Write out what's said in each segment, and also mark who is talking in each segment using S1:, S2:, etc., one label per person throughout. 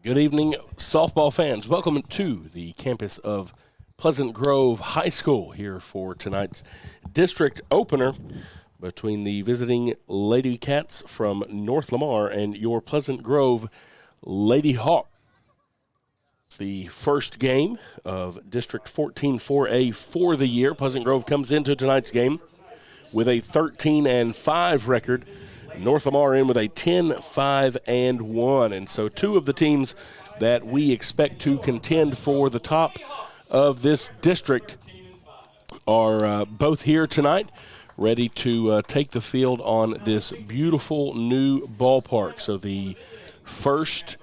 S1: Good evening, softball fans. Welcome to the campus of Pleasant Grove High School here for tonight's district opener between the visiting Lady Cats from North Lamar and your Pleasant Grove Lady Hawks. The first game of District 14 4A for the year. Pleasant Grove comes into tonight's game with a 13-5 record. North Lamar in with a 10-5-1. And so two of the teams that we expect to contend for the top of this district are both here tonight, ready to take the field on this beautiful new ballpark. So the first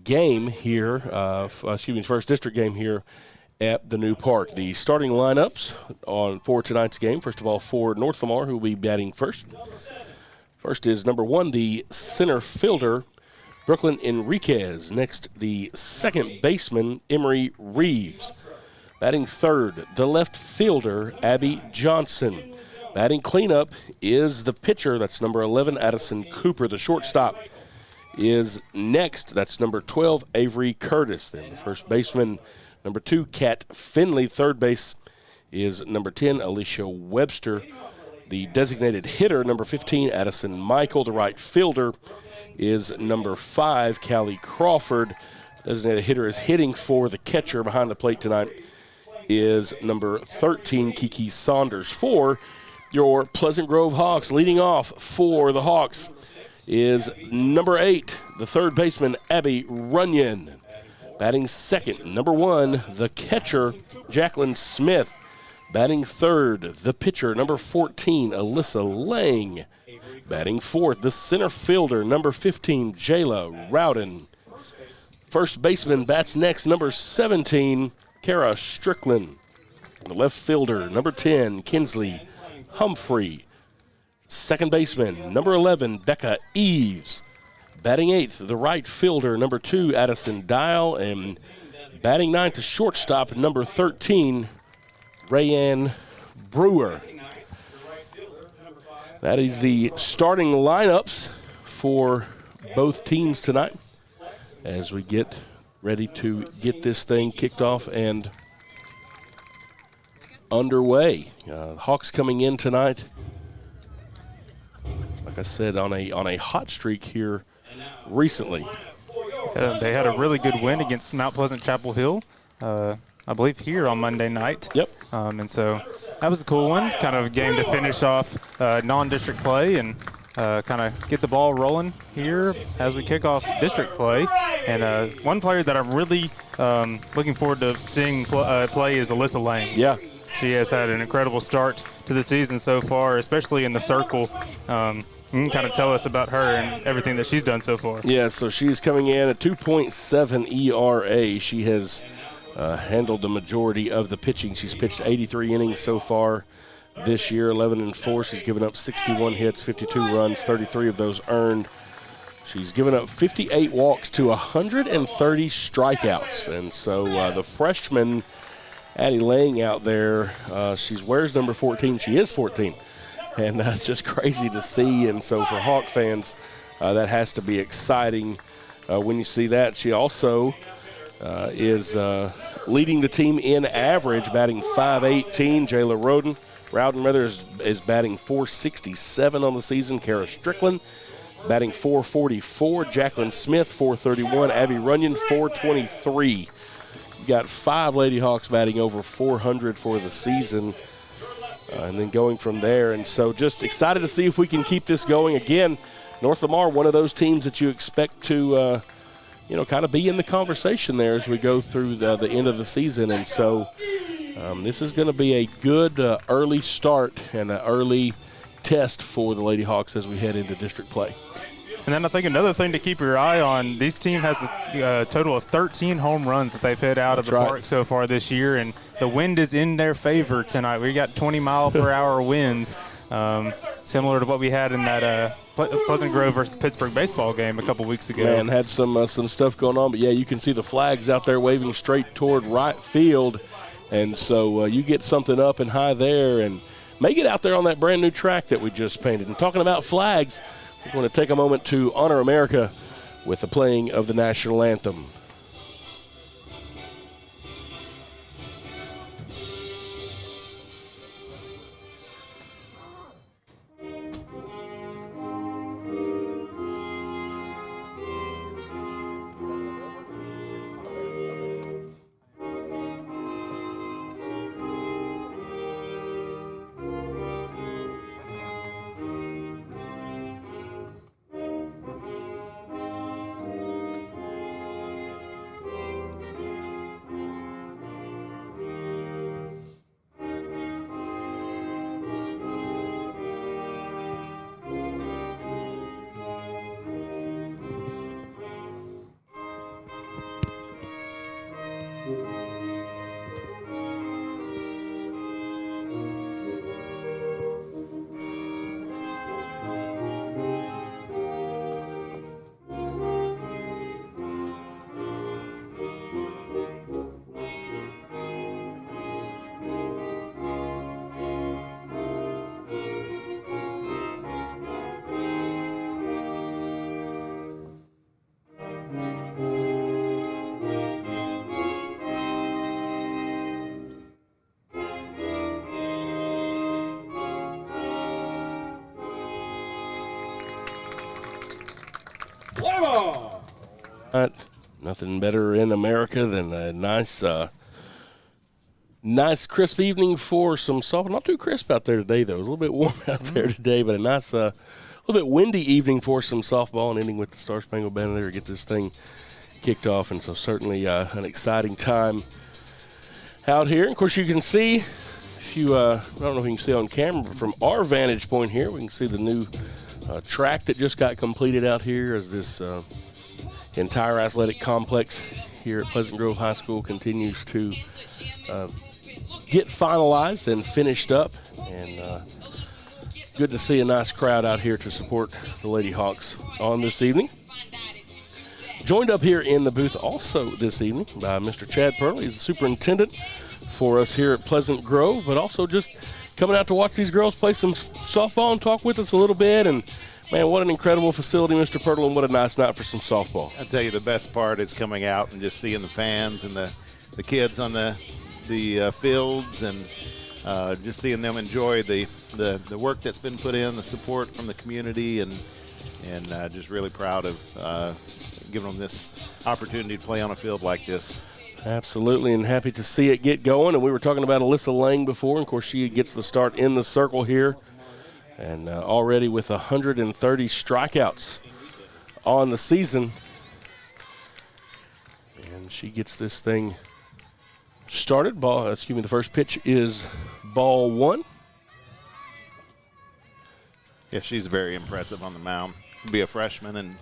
S1: game here, first district game here at the new park. The starting lineups for tonight's game, first of all, for North Lamar, who will be batting first. First is number 1, the center fielder, Brooklyn Enriquez. Next, the second baseman, Emery Reeves. Batting third, the left fielder, Abby Johnson. Batting cleanup is the pitcher, that's number 11, Addison Cooper. The shortstop is next, that's number 12, Avery Curtis. Then the first baseman, number 2, Kat Finley. Third base is number 10, Alicia Webster. The designated hitter, number 15, Addison Michael. The right fielder is number 5, Callie Crawford. Designated hitter is hitting for the catcher behind the plate tonight is number 13, Kiki Saunders. For your Pleasant Grove Hawks, leading off for the Hawks is number 8, the third baseman, Abby Runyon. Batting second, number 1, the catcher, Jacqueline Smith. Batting third, the pitcher, number 14, Alyssa Lang. Batting fourth, the center fielder, number 15, Jayla Rowden. First baseman bats next, number 17, Kara Strickland. The left fielder, number 10, Kinsley Humphrey. Second baseman, number 11, Becca Eves. Batting eighth, the right fielder, number 2, Addison Dial. And batting ninth, the shortstop, number 13, Rayanne Brewer. That is the starting lineups for both teams tonight as we get ready to get this thing kicked off and underway. Hawks coming in tonight, like I said, on a hot streak here recently.
S2: They had a really good win against Mount Pleasant Chapel Hill. I believe here on Monday night.
S1: Yep.
S2: And so that was a cool one, kind of a game to finish off non-district play and kind of get the ball rolling here as we kick off district play. And one player that I'm really looking forward to seeing play is Alyssa Lang.
S1: Yeah.
S2: She has had an incredible start to the season so far, especially in the circle. You can kind of tell us about her and everything that she's done so far.
S1: Yeah, so she's coming in at 2.7 ERA. She has handled the majority of the pitching. She's pitched 83 innings so far this year, 11-4. She's given up 61 hits, 52 runs, 33 of those earned. She's given up 58 walks to 130 strikeouts. And so the freshman, Addie Lang, out there, she wears number 14. She is 14. And that's just crazy to see. And so for Hawk fans, that has to be exciting when you see that. She also is leading the team in average, batting .518. Jayla Rowden is batting .467 on the season. Kara Strickland batting .444. Jacqueline Smith .431. Abby Runyon .423. You got 5 Lady Hawks batting over .400 for the season, and then going from there. And so just excited to see if we can keep this going. Again, North Lamar, one of those teams that you expect to kind of be in the conversation there as we go through the end of the season. And so this is going to be a good early start and an early test for the Lady Hawks as we head into district play.
S2: And then I think another thing to keep your eye on, this team has a total of 13 home runs that they've hit out of the park so far this year, and the wind is in their favor tonight. We got 20-mile-per-hour winds, similar to what we had in that Pleasant Grove versus Pittsburgh baseball game a couple weeks ago.
S1: Man, had some stuff going on, but yeah, you can see the flags out there waving straight toward right field, and so you get something up and high there, and may get out there on that brand new track that we just painted. And talking about flags, we're going to take a moment to honor America with the playing of the national anthem. Nothing better in America than a nice crisp evening for some softball. Not too crisp out there today, though. It was a little bit warm out there today, but a nice, a little bit windy evening for some softball, and ending with the Star Spangled Banner there to get this thing kicked off. And so certainly an exciting time out here. And of course, you can see, if you, I don't know if you can see on camera, but from our vantage point here, we can see the new track that just got completed out here as this entire athletic complex here at Pleasant Grove High School continues to get finalized and finished up. And good to see a nice crowd out here to support the Lady Hawks on this evening. Joined up here in the booth also this evening by Mr. Chad Purley. He's the superintendent for us here at Pleasant Grove, but also just coming out to watch these girls play some softball and talk with us a little bit. And man, what an incredible facility, Mr. Pirtle, and what a nice night for some softball.
S3: I tell you, the best part is coming out and just seeing the fans and the kids on the fields, and just seeing them enjoy the work that's been put in, the support from the community, and just really proud of giving them this opportunity to play on a field like this.
S1: Absolutely, and happy to see it get going. And we were talking about Alyssa Lang before, and of course she gets the start in the circle here. And already with 130 strikeouts on the season. And she gets this thing started. The first pitch is ball one.
S3: Yeah, she's very impressive on the mound. To be a freshman and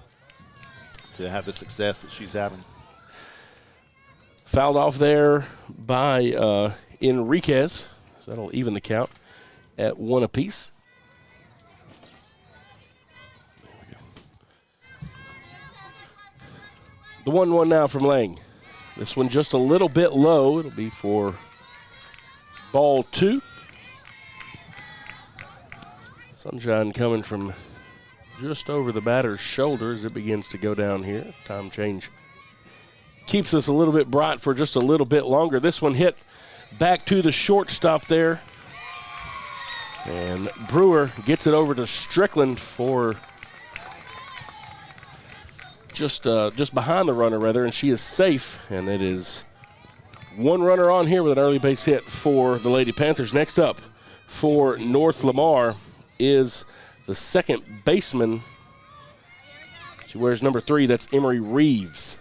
S3: to have the success that she's having.
S1: Fouled off there by Enriquez. So that'll even the count at one apiece. The 1-1 now from Lang. This one just a little bit low. It'll be for ball two. Sunshine coming from just over the batter's shoulder as it begins to go down here. Time change keeps us a little bit bright for just a little bit longer. This one hit back to the shortstop there. And Brewer gets it over to Strickland for just behind the runner, rather, and she is safe. And it is one runner on here with an early base hit for the Lady Panthers. Next up for North Lamar is the second baseman. She wears number 3. That's Emery Reeves.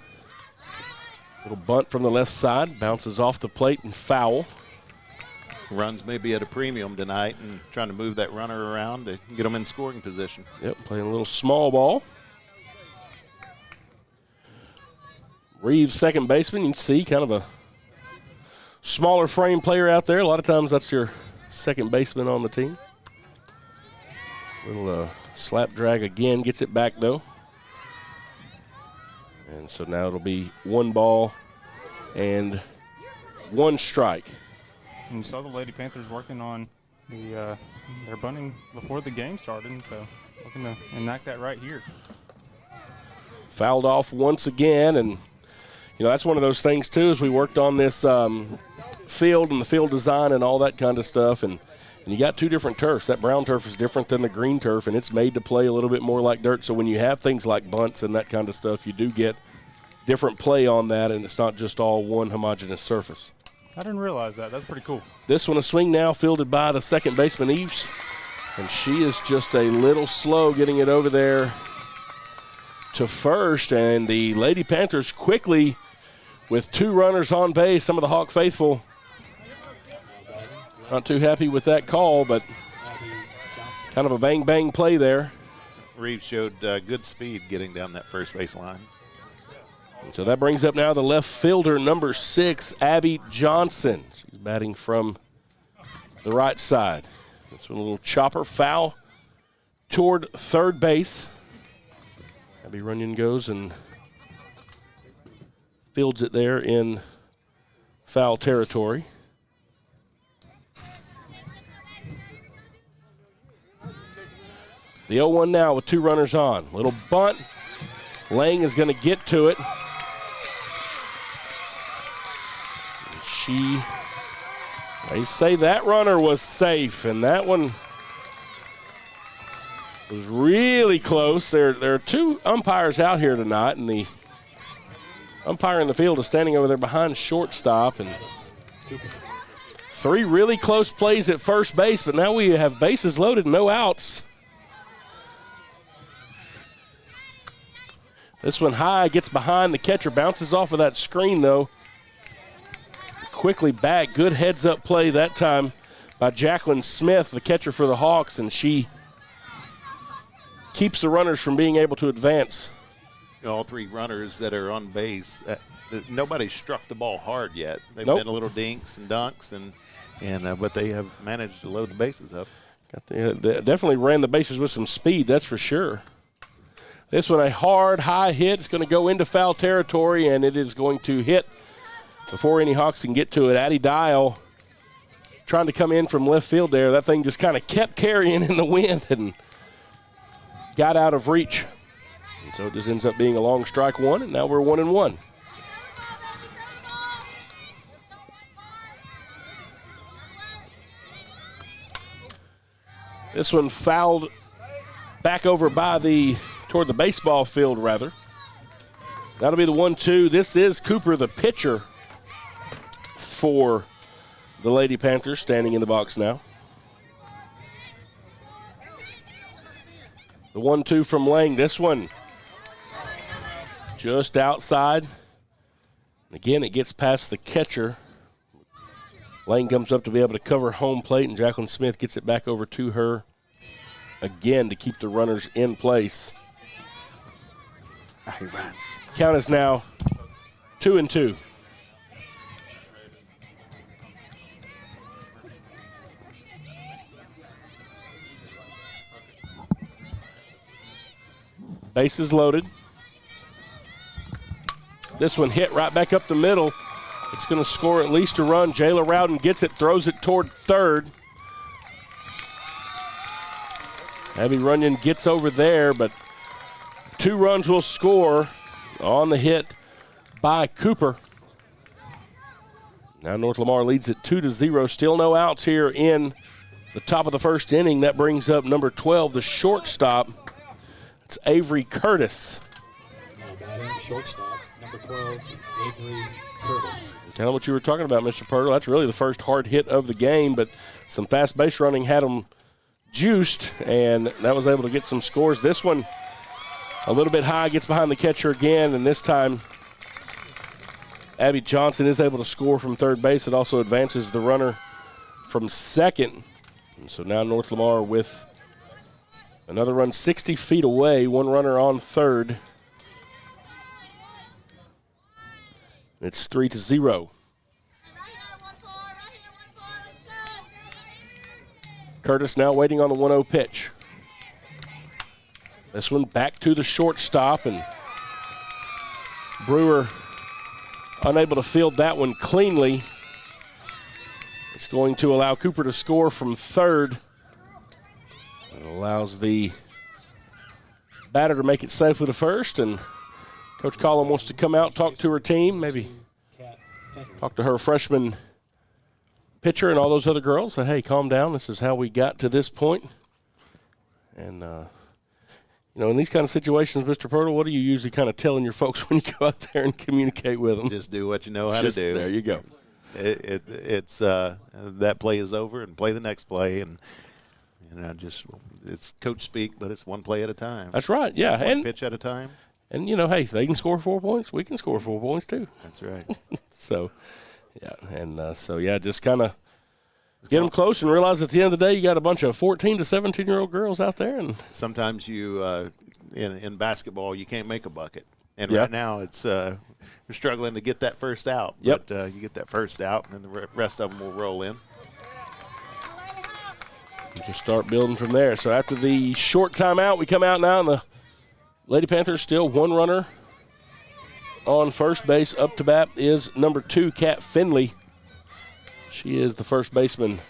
S1: Little bunt from the left side, bounces off the plate and foul.
S3: Runs may be at a premium tonight and trying to move that runner around to get them in scoring position.
S1: Yep, playing a little small ball. Reeves, second baseman. You can see kind of a smaller frame player out there. A lot of times that's your second baseman on the team. Little slap drag again, gets it back though. And so now it'll be 1 ball and 1 strike.
S2: And you saw the Lady Panthers working on their bunting before the game started, and so looking to enact that right here.
S1: fouled off once again. And, that's one of those things, too, as we worked on this field and the field design and all that kind of stuff. And you got two different turfs. That brown turf is different than the green turf, and it's made to play a little bit more like dirt. So when you have things like bunts and that kind of stuff, you do get different play on that, and it's not just all one homogeneous surface.
S2: I didn't realize that. That's pretty cool.
S1: This one a swing now, fielded by the second baseman, Eves. And she is just a little slow getting it over there to first. And the Lady Panthers quickly, with 2 runners on base, some of the Hawk faithful not too happy with that call, but kind of a bang-bang play there.
S3: Reeves showed good speed getting down that first base line.
S1: And so that brings up now the left fielder, number 6, Abby Johnson. She's batting from the right side. That's a little chopper foul toward third base. Abby Runyon goes and fields it there in foul territory. The 0-1 now with 2 runners on. Little bunt. Lang is going to get to it. They say that runner was safe, and that one was really close. There are 2 umpires out here tonight, and the umpire in the field is standing over there behind shortstop. And 3 really close plays at first base, but now we have bases loaded, no outs. This one high, gets behind the catcher, bounces off of that screen, though. Quickly back, good heads-up play that time by Jacqueline Smith, the catcher for the Hawks, and she keeps the runners from being able to advance.
S3: All 3 runners that are on base, nobody struck the ball hard yet. They've
S1: Nope.
S3: been a little dinks and dunks, but they have managed to load the bases up.
S1: They definitely ran the bases with some speed, that's for sure. This one a hard, high hit. It's going to go into foul territory, and it is going to hit before any Hawks can get to it. Addie Dial trying to come in from left field there. That thing just kind of kept carrying in the wind and got out of reach. And so it just ends up being a long strike 1, and now we're 1-1. This one fouled back over by toward the baseball field, rather. That'll be the 1-2. This is Cooper, the pitcher for the Lady Panthers, standing in the box now. The 1-2 from Lang. This one just outside. Again, it gets past the catcher. Lang comes up to be able to cover home plate, and Jacqueline Smith gets it back over to her again to keep the runners in place. Count is now 2-2. Bases loaded. This one hit right back up the middle. It's going to score at least a run. Jayla Rowden gets it, throws it toward third. Abby Runyon gets over there, but 2 runs will score on the hit by Cooper. Now North Lamar leads it 2-0. Still no outs here in the top of the first inning. That brings up number 12, the shortstop. It's Avery Curtis.
S4: Shortstop, number 12, Avery Curtis.
S1: Kind of what you were talking about, Mr. Purtle. That's really the first hard hit of the game, but some fast base running had them juiced, and that was able to get some scores. This one a little bit high, gets behind the catcher again, and this time Abby Johnson is able to score from third base. It also advances the runner from second. And so now North Lamar with another run 60 feet away, 1 runner on third. It's 3-0. Curtis now waiting on the 1-0 pitch. This one back to the shortstop, and Brewer unable to field that one cleanly. It's going to allow Cooper to score from third. It allows the batter to make it safely to first, and Coach Collin wants to come out, talk to her team, maybe talk to her freshman pitcher and all those other girls. Say, hey, calm down. This is how we got to this point. And, in these kind of situations, Mr. Pirtle, what are you usually kind of telling your folks when you go out there and communicate with them?
S3: Just do what you know how to do.
S1: There you go.
S3: It's that play is over and play the next play. And, it's coach speak, but it's one play at a time.
S1: That's right, yeah.
S3: One pitch at a time.
S1: And, hey, if they can score 4 points, we can score 4 points too.
S3: That's right.
S1: So, yeah. And just kind of get them close and realize at the end of the day you got a bunch of 14 to 17-year-old girls out there. And
S3: sometimes you, in basketball, you can't make a bucket. And
S1: yeah.
S3: Right now it's you're struggling to get that first out.
S1: Yep.
S3: But you get that first out, and then the rest of them will roll in.
S1: Just start building from there. So after the short timeout, we come out now, and the Lady Panthers still one runner on first base. Up to bat is number 2, Kat Finley. She is the first baseman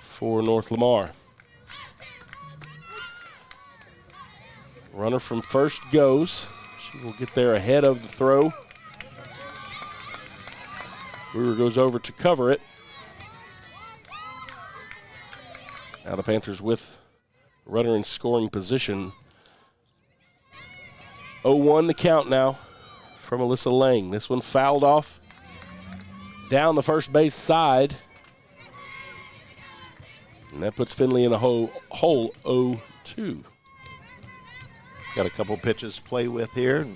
S1: for North Lamar. Runner from first goes. She will get there ahead of the throw. Brewer goes over to cover it. Now the Panthers with runner in scoring position. 0-1 the count now from Alyssa Lang. This one fouled off down the first base side. And that puts Finley in a hole 0-2.
S3: Got a couple pitches to play with here.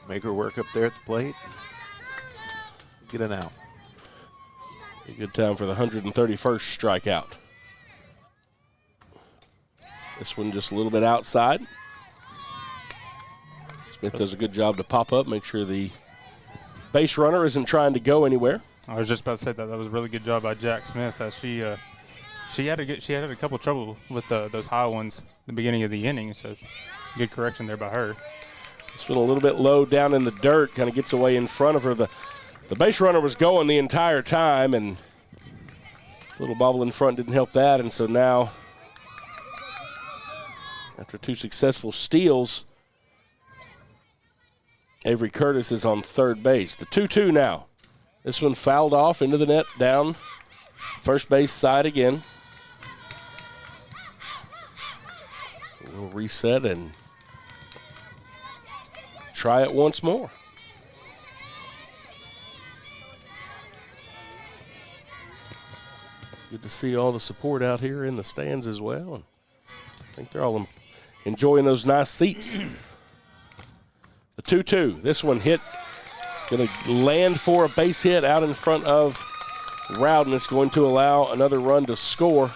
S3: Make her work up there at the plate. Get an out.
S1: A good time for the 131st strikeout. This one just a little bit outside. Smith does a good job to pop up, make sure the base runner isn't trying to go anywhere.
S2: I was just about to say that was a really good job by Jack Smith. As she had a couple trouble with those high ones at the beginning of the inning, so good correction there by her.
S1: This one a little bit low down in the dirt, kind of gets away in front of her. The base runner was going the entire time, and a little bobble in front didn't help that. And so now, after 2 successful steals, Avery Curtis is on third base. The 2-2 now. This one fouled off into the net, down first base side again. We'll reset and try it once more. Good to see all the support out here in the stands as well. And I think they're all enjoying those nice seats. The 2-2. This one hit. It's going to land for a base hit out in front of Rowden. It's going to allow another run to score.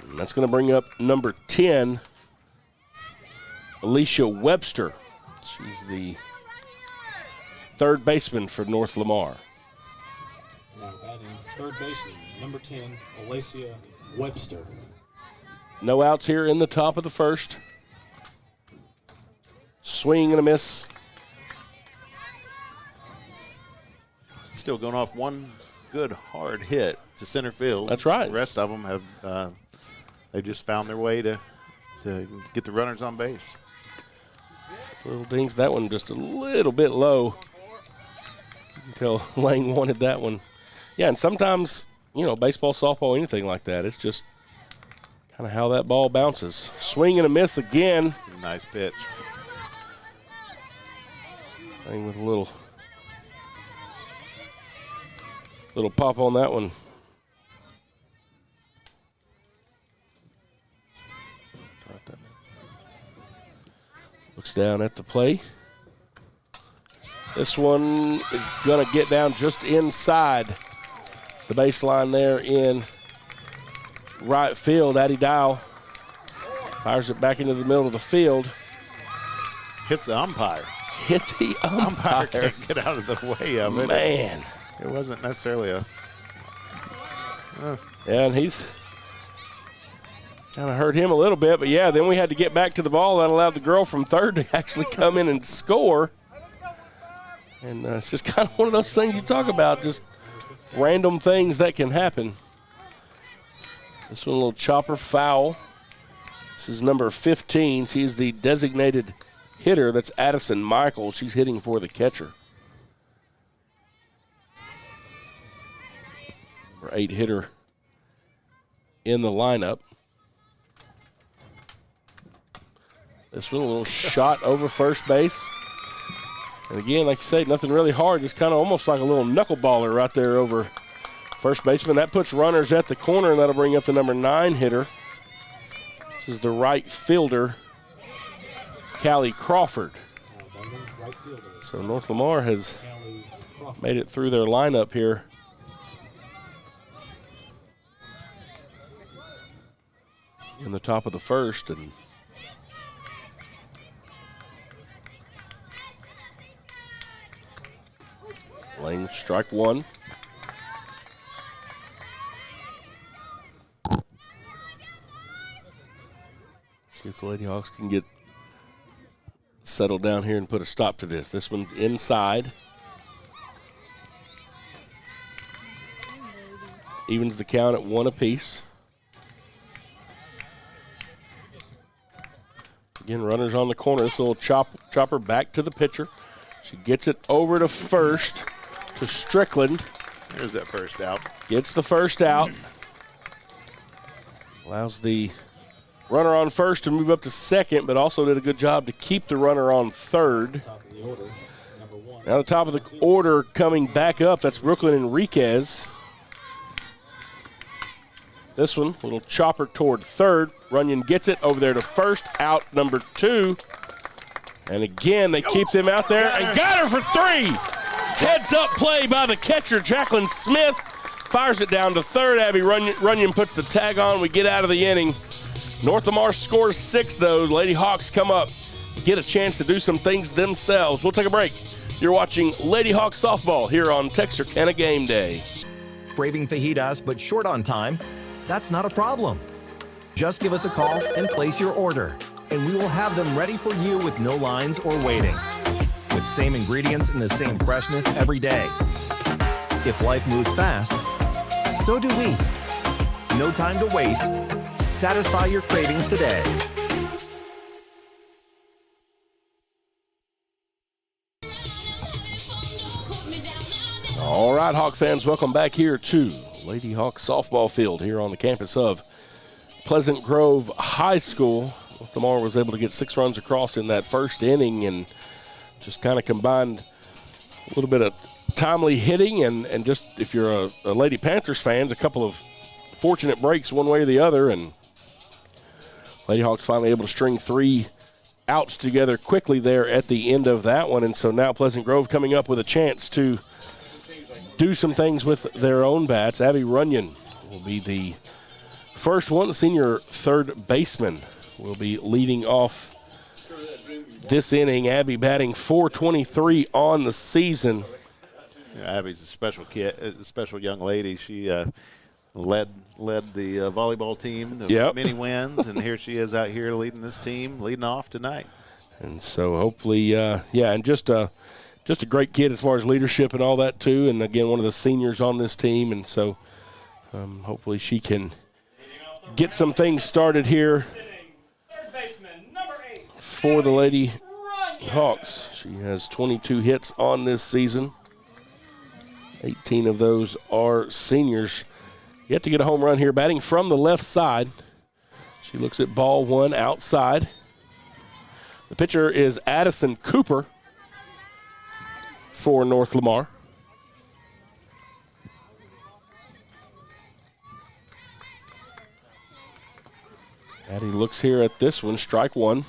S1: And that's going to bring up number 10, Alicia Webster. She's the third baseman for North Lamar.
S4: Now batting third baseman, number 10, Alicia Webster.
S1: No outs here in the top of the first. Swing and a miss.
S3: Still going off one good hard hit to center field.
S1: That's right.
S3: The rest of them have they just found their way to get the runners on base.
S1: Little dings. That one just a little bit low. You can tell Lang wanted that one. Yeah, and sometimes, baseball, softball, anything like that, it's just kind of how that ball bounces. Swing and a miss again.
S3: Nice pitch.
S1: Lang with a little pop on that one. Looks down at the play. This one is going to get down just inside the baseline there in right field. Addie Dow fires it back into the middle of the field.
S3: Hits the umpire.
S1: Hit the umpire.
S3: Can't get out of the way of it.
S1: Man.
S3: It wasn't necessarily a...
S1: Yeah, and he's kind of hurt him a little bit. But, yeah, then we had to get back to the ball. That allowed the girl from third to actually come in and score. And it's just kind of one of those things you talk about, just random things that can happen. This one a little chopper foul. This is number 15. She's the designated hitter. That's Addison Michaels. She's hitting for the catcher. Number 8 hitter in the lineup. This one, a little shot over first base. And again, like you say, nothing really hard. Just kind of almost like a little knuckleballer right there over first baseman. That puts runners at the corner, and that'll bring up the number 9 hitter. This is the right fielder, Callie Crawford. So North Lamar has made it through their lineup here. In the top of the first, and Lane strike one. See if the Lady Hawks can get settled down here and put a stop to this. This one inside. Evens the count at 1 apiece. Again, runners on the corner. This little chopper back to the pitcher. She gets it over to first to Strickland.
S3: There's that first out.
S1: Gets the first out. Allows the runner on first to move up to second, but also did a good job to keep the runner on third. Now the top of the order coming back up. That's Brooklyn Enriquez. This one, little chopper toward third. Runyon gets it over there to first, out number 2. And again, they keep them out there and got her for 3. Heads up play by the catcher, Jacqueline Smith. Fires it down to third. Abby Runyon puts the tag on. We get out of the inning. North Lamar scores 6, though. Lady Hawks come up, get a chance to do some things themselves. We'll take a break. You're watching Lady Hawks softball here on Texarkana Gameday.
S5: Craving fajitas but short on time? That's not a problem. Just give us a call and place your order, and we will have them ready for you with no lines or waiting. With same ingredients and the same freshness every day. If life moves fast, so do we. No time to waste. Satisfy your cravings today.
S1: All right, Hawk fans, welcome back here to Lady Hawk softball field here on the campus of Pleasant Grove High School. Lamar was able to get 6 runs across in that first inning and just kind of combined a little bit of timely hitting and just, if you're a Lady Panthers fan, a couple of fortunate breaks one way or the other, and Lady Hawks finally able to string 3 outs together quickly there at the end of that one. And so now Pleasant Grove coming up with a chance to do some things with their own bats. Abby Runyon will be the first one. The senior third baseman will be leading off this inning. Abby batting .423 on the season.
S3: Yeah, Abby's a special kid, a special young lady. She led the volleyball team to many wins, and here she is out here leading this team, leading off tonight.
S1: And so hopefully, and just a great kid as far as leadership and all that too. And again, one of the seniors on this team, and so hopefully she can get some things started here for the Lady Hawks. She has 22 hits on this season. 18 of those are seniors. Yet to get a home run here, batting from the left side. She looks at ball 1 outside. The pitcher is Addison Cooper for North Lamar. Addie looks here at this one, strike 1.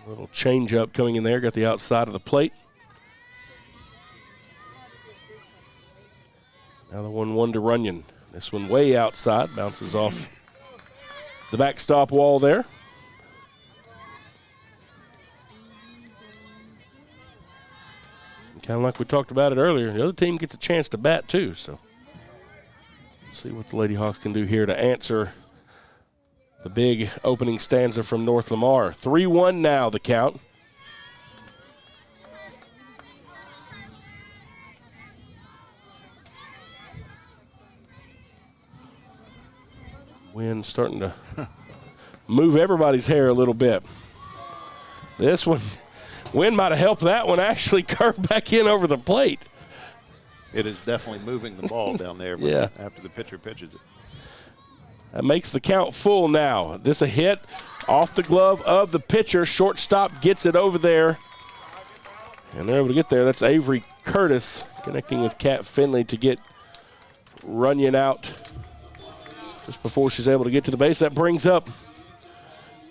S1: A little change up coming in there, got the outside of the plate. Now the 1-1 to Runyon. This one way outside, bounces off the backstop wall there. Kind of like we talked about it earlier, the other team gets a chance to bat too, so see what the Lady Hawks can do here to answer the big opening stanza from North Lamar. 3-1 now, the count. Wind starting to move everybody's hair a little bit. This one, wind might have helped that one actually curve back in over the plate.
S3: It is definitely moving the ball down there
S1: Yeah.
S3: after the pitcher pitches it.
S1: That makes the count full now. This a hit off the glove of the pitcher. Shortstop gets it over there. And they're able to get there. That's Avery Curtis connecting with Kat Finley to get Runyon out just before she's able to get to the base. That brings up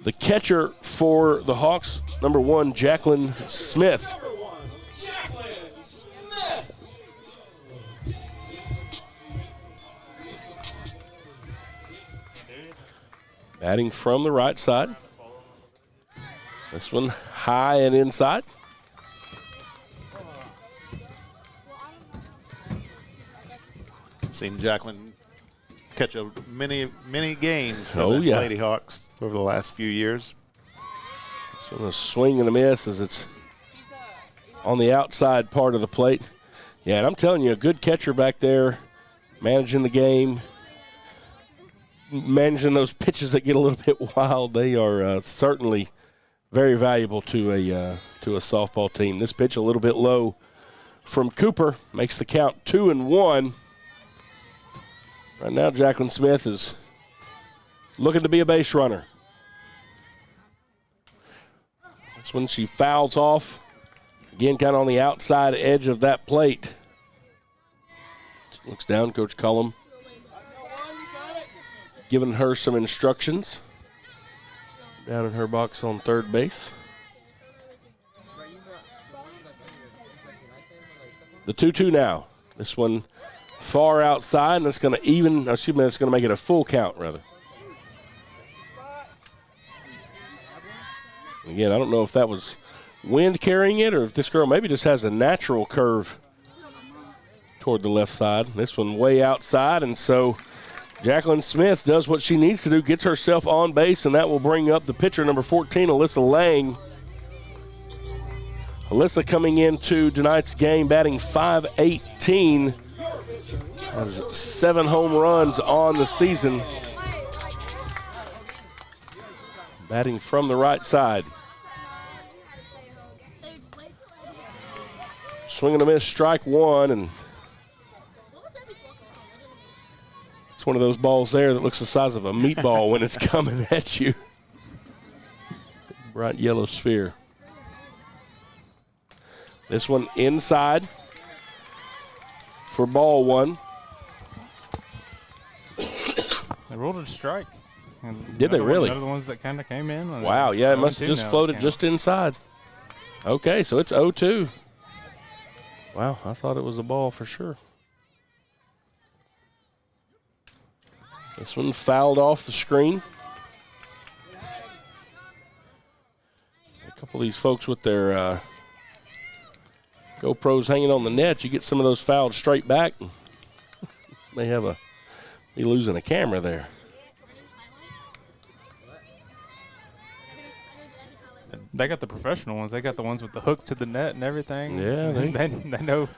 S1: the catcher for the Hawks, number 1, Jacqueline Smith. Batting from the right side. This one high and inside.
S3: Seen Jacqueline catch many games for
S1: Oh,
S3: the
S1: yeah.
S3: Lady Hawks over the last few years.
S1: So a swing and a miss as it's on the outside part of the plate. Yeah, and I'm telling you, a good catcher back there, managing the game, managing those pitches that get a little bit wild. They are certainly very valuable to a softball team. This pitch a little bit low from Cooper makes the count 2-1. Right now, Jacqueline Smith is looking to be a base runner. That's when she fouls off. Again, kind of on the outside edge of that plate. She looks down, Coach Cullum giving her some instructions down in her box on third base. The 2-2 now. This one far outside, and it's going to it's going to make it a full count, rather. Again, I don't know if that was wind carrying it or if this girl maybe just has a natural curve toward the left side. This one way outside, and so Jacqueline Smith does what she needs to do, gets herself on base, and that will bring up the pitcher, number 14, Alyssa Lang. Alyssa coming into tonight's game, batting .518. Has 7 home runs on the season. Batting from the right side. Swing and a miss, strike 1, and it's one of those balls there that looks the size of a meatball when it's coming at you. Bright yellow sphere. This one inside for ball 1.
S2: They rolled it a strike. And
S1: Did they really?
S2: One of the ones that kind of came in.
S1: Wow, yeah, it must have just floated just inside. Okay, so it's 0-2. Wow, I thought it was a ball for sure. This one fouled off the screen. A couple of these folks with their GoPros hanging on the net, you get some of those fouled straight back. May have be losing a camera there.
S2: They got the professional ones. They got the ones with the hooks to the net and everything.
S1: Yeah,
S2: they know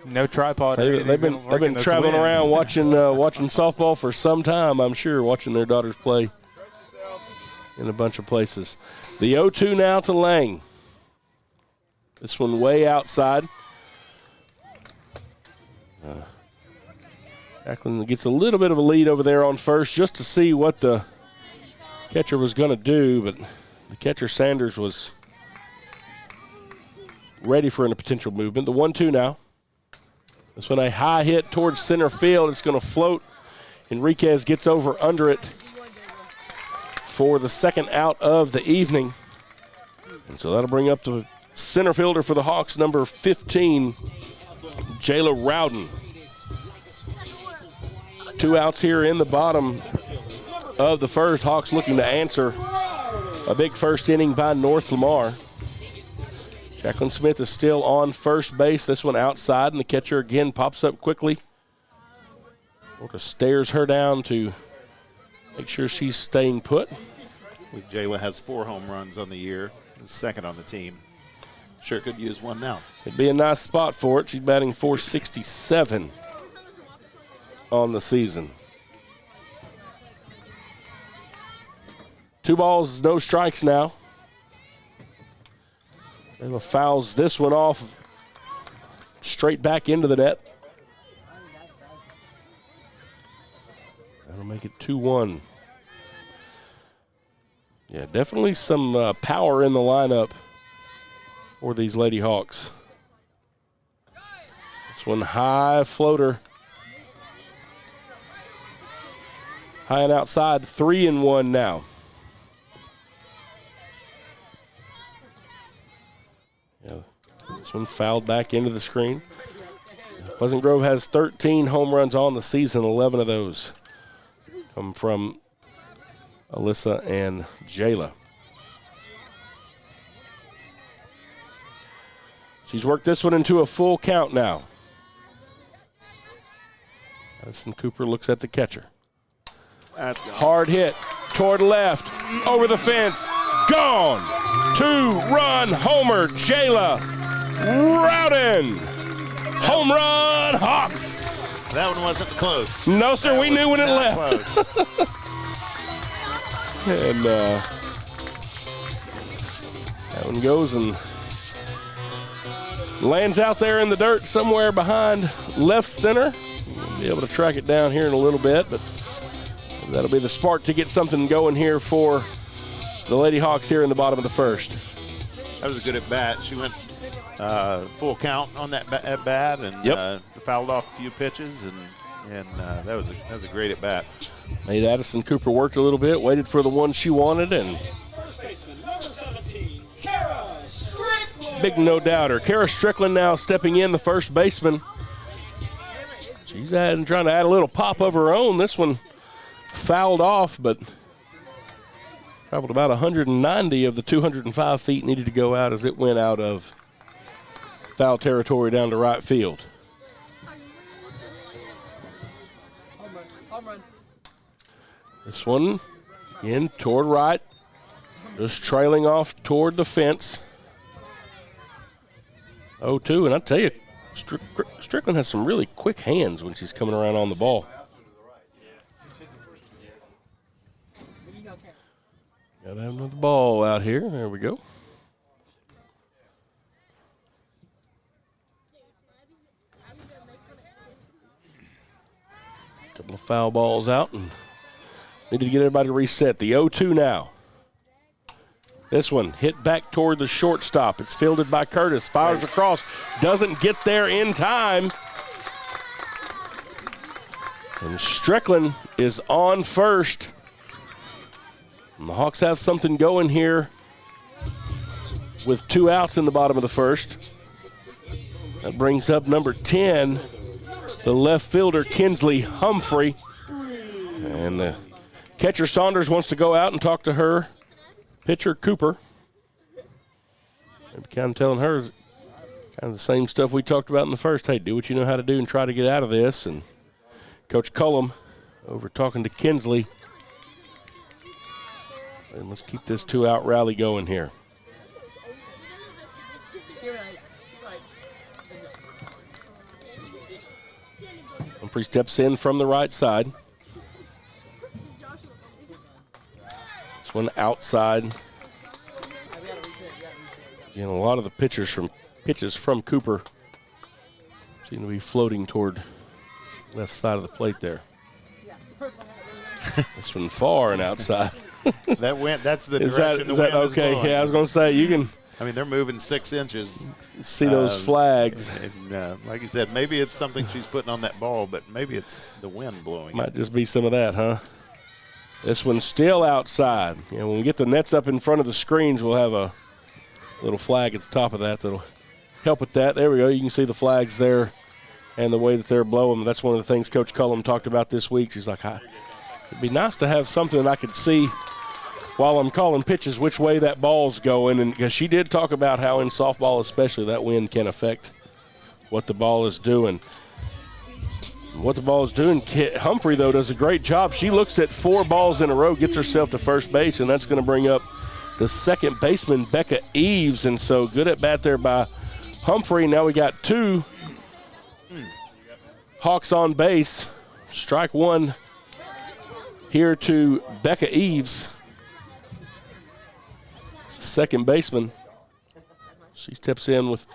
S2: no tripod.
S1: They've been traveling around watching softball for some time, I'm sure, watching their daughters play in a bunch of places. The 0-2 now to Lang. This one way outside. Jacqueline gets a little bit of a lead over there on first just to see what the catcher was going to do, but the catcher, Sanders, was ready for a potential movement. The 1-2 now. This one a high hit towards center field. It's going to float. Enriquez gets over under it for the second out of the evening. And so that'll bring up the center fielder for the Hawks, number 15, Jayla Rowden. 2 outs here in the bottom of the first. Hawks looking to answer a big first inning by North Lamar. Jacqueline Smith is still on first base. This one outside, and the catcher again pops up quickly. Sort of stares her down to make sure she's staying put.
S3: Jayla has 4 home runs on the year, second on the team. Sure could use one now.
S1: It'd be a nice spot for it. She's batting .467 on the season. 2 balls, no strikes now. Jayla fouls this one off straight back into the net. That'll make it 2-1. Yeah, definitely some power in the lineup for these Lady Hawks. This one high floater. High and outside, 3-1 now. Yeah, this one fouled back into the screen. Pleasant Grove has 13 home runs on the season. 11 of those come from Alyssa and Jayla. She's worked this one into a full count now. Addison Cooper looks at the catcher.
S3: That's good.
S1: Hard hit toward left, over the fence, gone. 2-run homer, Jayla Rowden. Home run, Hawks.
S3: That one wasn't close.
S1: No, sir,
S3: That
S1: we knew when it
S3: not
S1: left.
S3: Close.
S1: And that one goes and lands out there in the dirt somewhere behind left center. We'll be able to track it down here in a little bit, but that'll be the spark to get something going here for the Lady Hawks here in the bottom of the first.
S3: That was a good at bat. She went full count on that at bat and fouled off a few pitches, and that was a great at bat.
S1: Made Addison Cooper worked a little bit, waited for the one she wanted, and
S4: First baseman, number 17, Kara Strickland.
S1: big no-doubter. Kara Strickland now stepping in, the first baseman. She's trying to add a little pop of her own. This one fouled off, but traveled about 190 of the 205 feet needed to go out as it went out of foul territory down to right field. This one, again, toward right, just trailing off toward the fence. 0-2, and I tell you, Strickland has some really quick hands when she's coming around on the ball. Got to have another ball out here. There we go. Couple of foul balls out, and needed to get everybody to reset. The 0-2 now. This one hit back toward the shortstop. It's fielded by Curtis. Fires across. Doesn't get there in time. And Strickland is on first. And the Hawks have something going here with 2 outs in the bottom of the first. That brings up number 10, the left fielder, Kinsley Humphrey. And the catcher Saunders wants to go out and talk to her pitcher Cooper. And kind of telling her kind of the same stuff we talked about in the first. Hey, do what you know how to do and try to get out of this. And Coach Cullum over talking to Kinsley. And let's keep this 2-out rally going here. Humphrey steps in from the right side. This one outside. Again, a lot of the pitches from Cooper seem to be floating toward left side of the plate there. This one far and outside.
S3: That's the direction the wind is
S1: okay?
S3: blowing.
S1: Yeah, I was going to say, you can
S3: I mean, they're moving 6 inches.
S1: see those flags.
S3: And, like you said, maybe it's something she's putting on that ball, but maybe it's the wind blowing
S1: Might
S3: it.
S1: just be some of that, huh? This one's still outside. You know, when we get the nets up in front of the screens, we'll have a little flag at the top of that that'll help with that. There we go. You can see the flags there and the way that they're blowing. That's one of the things Coach Cullum talked about this week. She's like, it'd be nice to have something that I could see while I'm calling pitches which way that ball's going. And because she did talk about how in softball especially that wind can affect what the ball is doing. What the ball is doing, Humphrey, though, does a great job. She looks at 4 balls in a row, gets herself to first base, and that's going to bring up the second baseman, Becca Eves. And so good at bat there by Humphrey. Now we got 2 Hawks on base. Strike 1 here to Becca Eves. second baseman. She steps in with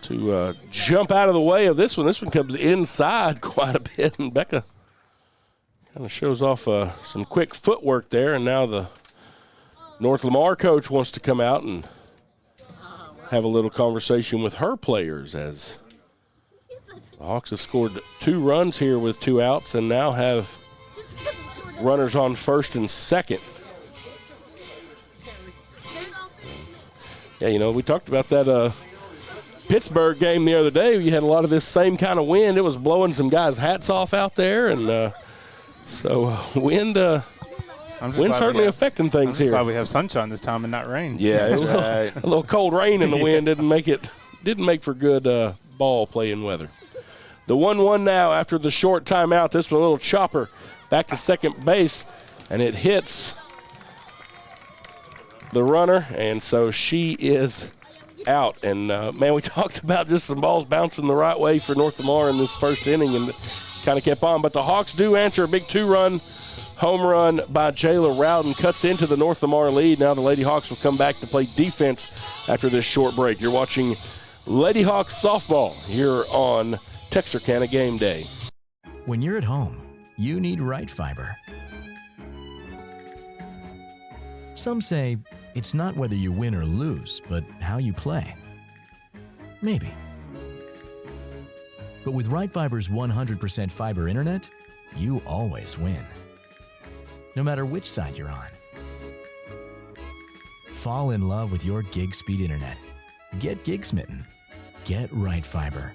S1: to jump out of the way of this one. This one comes inside quite a bit, and Becca kind of shows off some quick footwork there, and now the North Lamar coach wants to come out and have a little conversation with her players, as the Hawks have scored 2 runs here with 2 outs and now have runners on first and second. Yeah, you know, we talked about that Pittsburgh game the other day. You had a lot of this same kind of wind. It was blowing some guys' hats off out there, and so wind certainly affecting things here.
S2: I'm just glad we have sunshine this time and not rain.
S1: Yeah, a little cold rain in the wind didn't make for good ball playing weather. The 1-1 now after the short timeout. This one a little chopper back to second base, and it hits the runner, and so she is out. And, man, we talked about just some balls bouncing the right way for North Lamar in this first inning, and kind of kept on. But the Hawks do answer a big 2-run home run by Jayla Rowden, cuts into the North Lamar lead. Now the Lady Hawks will come back to play defense after this short break. You're watching Lady Hawks softball here on Texarkana Gameday.
S6: When you're at home, you need right fiber. Some say it's not whether you win or lose, but how you play. Maybe. But with Right Fiber's 100% fiber internet, you always win. No matter which side you're on. Fall in love with your gig speed internet. Get gig smitten. Get Right Fiber.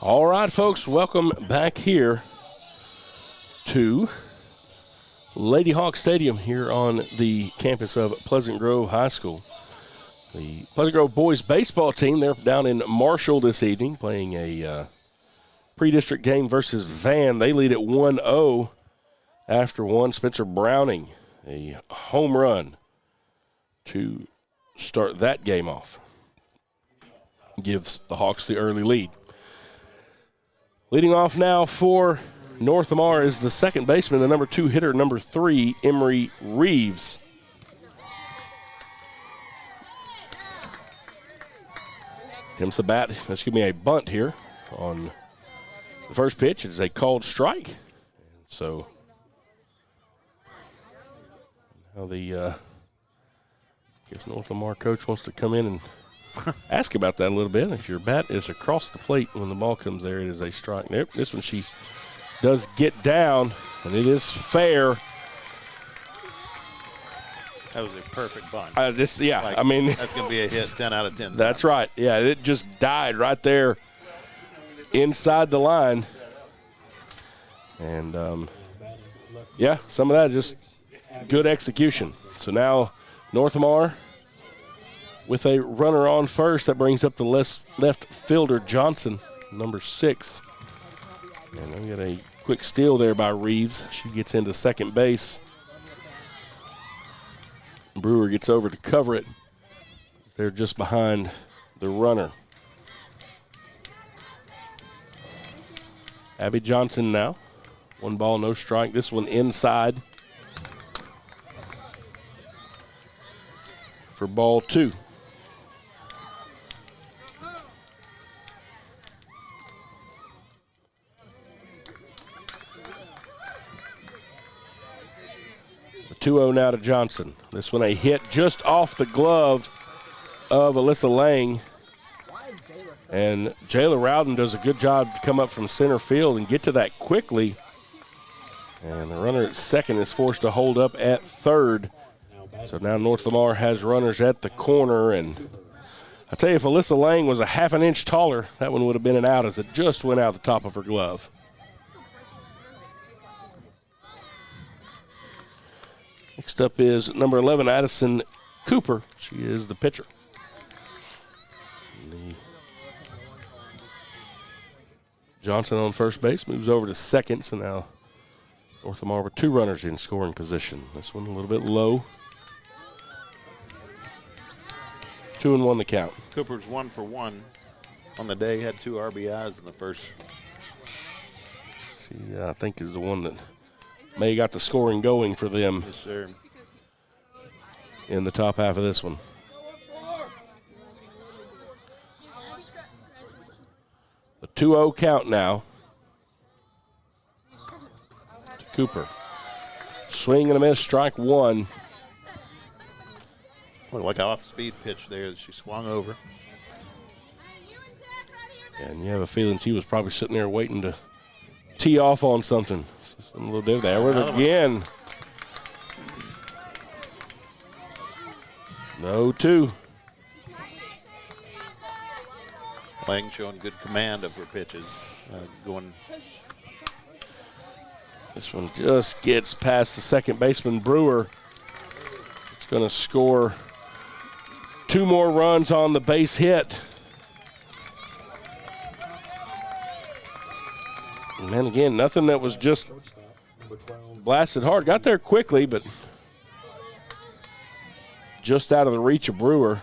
S1: All right, folks, welcome back here to Lady Hawk Stadium here on the campus of Pleasant Grove High School. The Pleasant Grove boys baseball team, they're down in Marshall this evening playing a pre-district game versus Van. They lead at 1-0 after one. Spencer Browning, a home run to start that game off. Gives the Hawks the early lead. Leading off now for North Lamar is the second baseman, the number 2 hitter, number 3, Emery Reeves. Attempts the bat. That's going to be a bunt here on the first pitch. It's a called strike. So now the I guess North Lamar coach wants to come in and ask about that a little bit. If your bat is across the plate when the ball comes there, it is a strike. This one she does get down, and it is fair.
S3: That was a perfect bunt.
S1: I mean,
S3: that's going to be a hit, 10 out of 10.
S1: That's right. Yeah, it just died right there inside the line. And, some of that just good execution. So now North Lamar with a runner on first. That brings up the left fielder, Johnson, number 6. And we got a quick steal there by Reeves. She gets into second base. Brewer gets over to cover it. They're just behind the runner. Abby Johnson now. 1 ball, no strike. This one inside for ball 2. The 2-0 now to Johnson. This one a hit just off the glove of Alyssa Lang. And Jayla Rowden does a good job to come up from center field and get to that quickly. And the runner at second is forced to hold up at third. So now North Lamar has runners at the corner. And I tell you, if Alyssa Lang was a half an inch taller, that one would have been an out as it just went out the top of her glove. Next up is number 11, Addison Cooper. She is the pitcher. Johnson on first base, moves over to second, so now North Lamar with 2 runners in scoring position. This one a little bit low. 2-1 the count.
S3: Cooper's 1 for 1 on the day, had 2 RBIs in the first.
S1: She, I think, is the one that May got the scoring going for them
S3: Yes, sir.
S1: in the top half of this one. The 2-0 count now to Cooper. Swing and a miss, strike one.
S3: Looked like an off-speed pitch there that she swung over.
S1: And you have a feeling she was probably sitting there waiting to tee off on something. A little bit there with it again. No 2.
S3: Lang showing good command of her pitches. Going.
S1: This one just gets past the second baseman, Brewer. It's going to score 2 more runs on the base hit. And then again, nothing that was just blasted hard. Got there quickly, but just out of the reach of Brewer.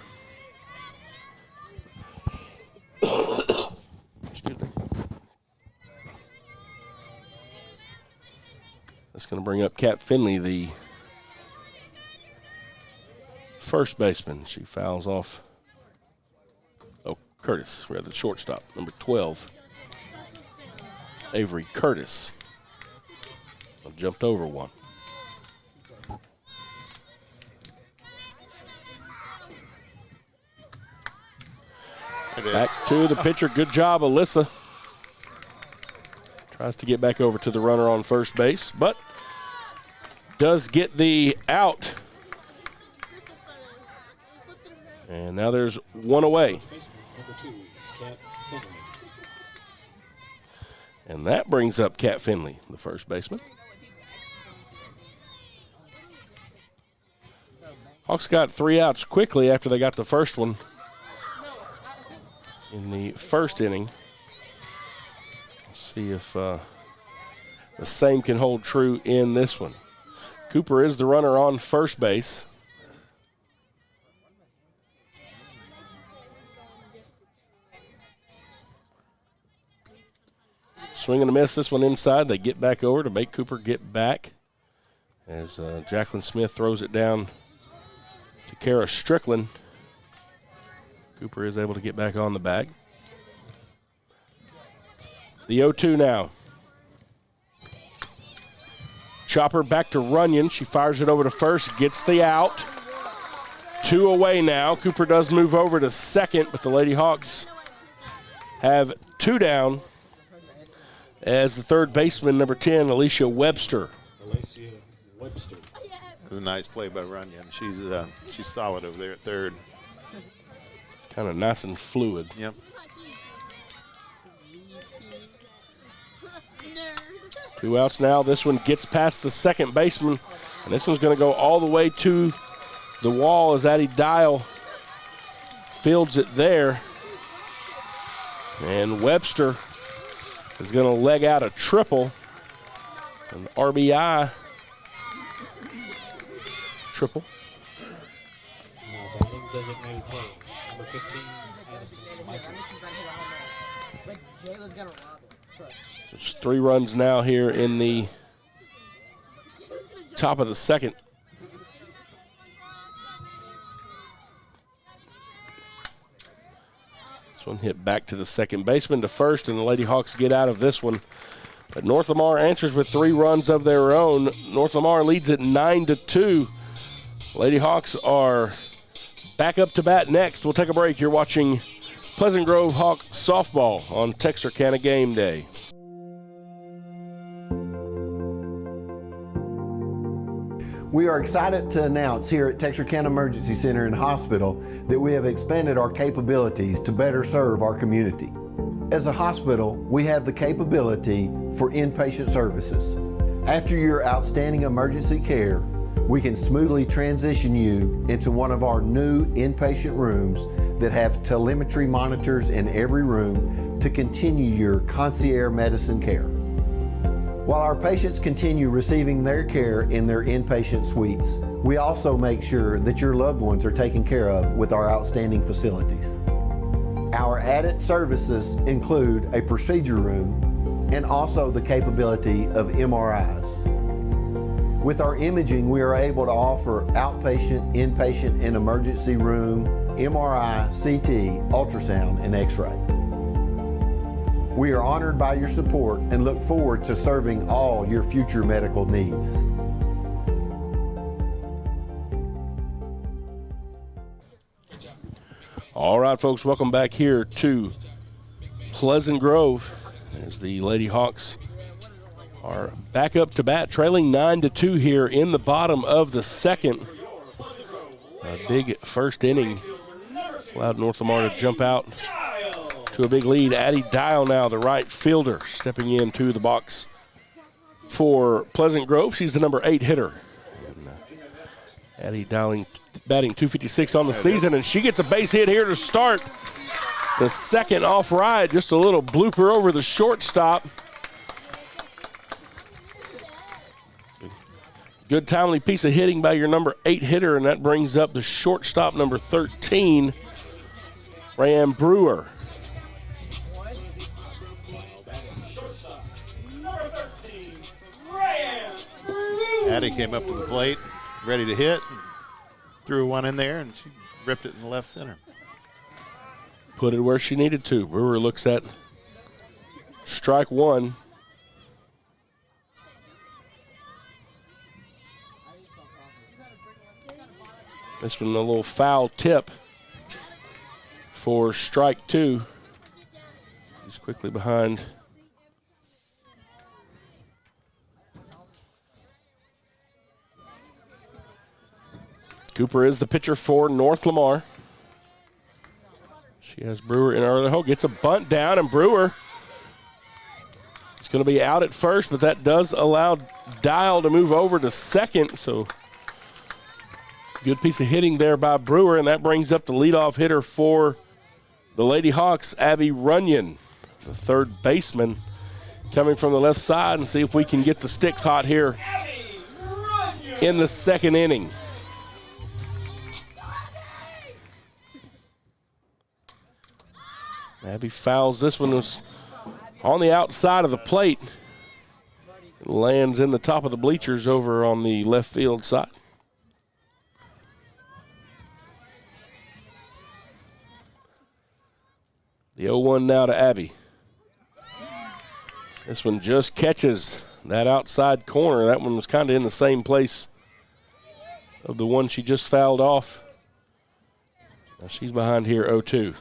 S1: Excuse me. That's going to bring up Kat Finley, the first baseman. She fouls off. Oh, Curtis, rather, shortstop, number 12. Avery Curtis. I jumped over one. Back to the pitcher. Good job, Alyssa. Tries to get back over to the runner on first base, but does get the out. And now there's one away.
S4: Number 2, Kat Finley.
S1: And that brings up Kat Finley, the first baseman. Hawks got 3 outs quickly after they got the first one in the first inning. Let's see if the same can hold true in this one. Cooper is the runner on first base. Swing and a miss, this one inside. They get back over to make Cooper get back as Jacqueline Smith throws it down to Kara Strickland. Cooper is able to get back on the bag. The 0-2 now. Chopper back to Runyon. She fires it over to first, gets the out. 2 away now. Cooper does move over to second, but the Lady Hawks have 2 down as the third baseman, number 10, Alicia Webster.
S4: Alicia Webster.
S3: It was a nice play by Runyon. She's solid over there at third.
S1: Kind of nice and fluid.
S3: Yep.
S1: Two outs now. This one gets past the second baseman, and this one's going to go all the way to the wall as Addie Dial fields it there. And Webster is going to leg out a triple, an RBI triple.
S4: Now batting designated player, number 15, Addison Michael.
S1: Just 3 runs now here in the top of the second. This one hit back to the second baseman to first, and the Lady Hawks get out of this one. But North Lamar answers with 3 runs of their own. North Lamar leads it 9-2. Lady Hawks are back up to bat next. We'll take a break. You're watching Pleasant Grove Hawk softball on Texarkana Gameday.
S7: We are excited to announce here at Texarkana Emergency Center and Hospital that we have expanded our capabilities to better serve our community. As a hospital, we have the capability for inpatient services. After your outstanding emergency care, we can smoothly transition you into one of our new inpatient rooms that have telemetry monitors in every room to continue your concierge medicine care. While our patients continue receiving their care in their inpatient suites, we also make sure that your loved ones are taken care of with our outstanding facilities. Our added services include a procedure room and also the capability of MRIs. With our imaging, we are able to offer outpatient, inpatient, and emergency room, MRI, CT, ultrasound, and X-ray. We are honored by your support and look forward to serving all your future medical needs.
S1: All right, folks, welcome back here to Pleasant Grove as the Lady Hawks are back up to bat, trailing 9-2 here in the bottom of the second. A big first inning allowed North Lamar to jump out to a big lead. Addie Dial now, the right fielder, stepping into the box for Pleasant Grove. She's the number 8 hitter. And, Addie Dialing, batting .256 on the season, and she gets a base hit here to start the second off right. Just a little blooper over the shortstop. Good timely piece of hitting by your number 8 hitter, and that brings up the shortstop, number 13, Rayanne Brewer.
S3: Addie came up to the plate, ready to hit, threw one in there, and she ripped it in the left center.
S1: Put it where she needed to. Brewer looks at strike one. This one a little foul tip for strike two. He's quickly behind. Cooper is the pitcher for North Lamar. She has Brewer in early hole, gets a bunt down, and Brewer is going to be out at first, but that does allow Dial to move over to second, so good piece of hitting there by Brewer, and that brings up the leadoff hitter for the Lady Hawks, Abby Runyon, the third baseman, coming from the left side, and see if we can get the sticks hot here in the second inning. Abby fouls this one, was on the outside of the plate. It lands in the top of the bleachers over on the left field side. The 0-1 now to Abby. This one just catches that outside corner. That one was kind of in the same place of the one she just fouled off. Now she's behind here 0-2.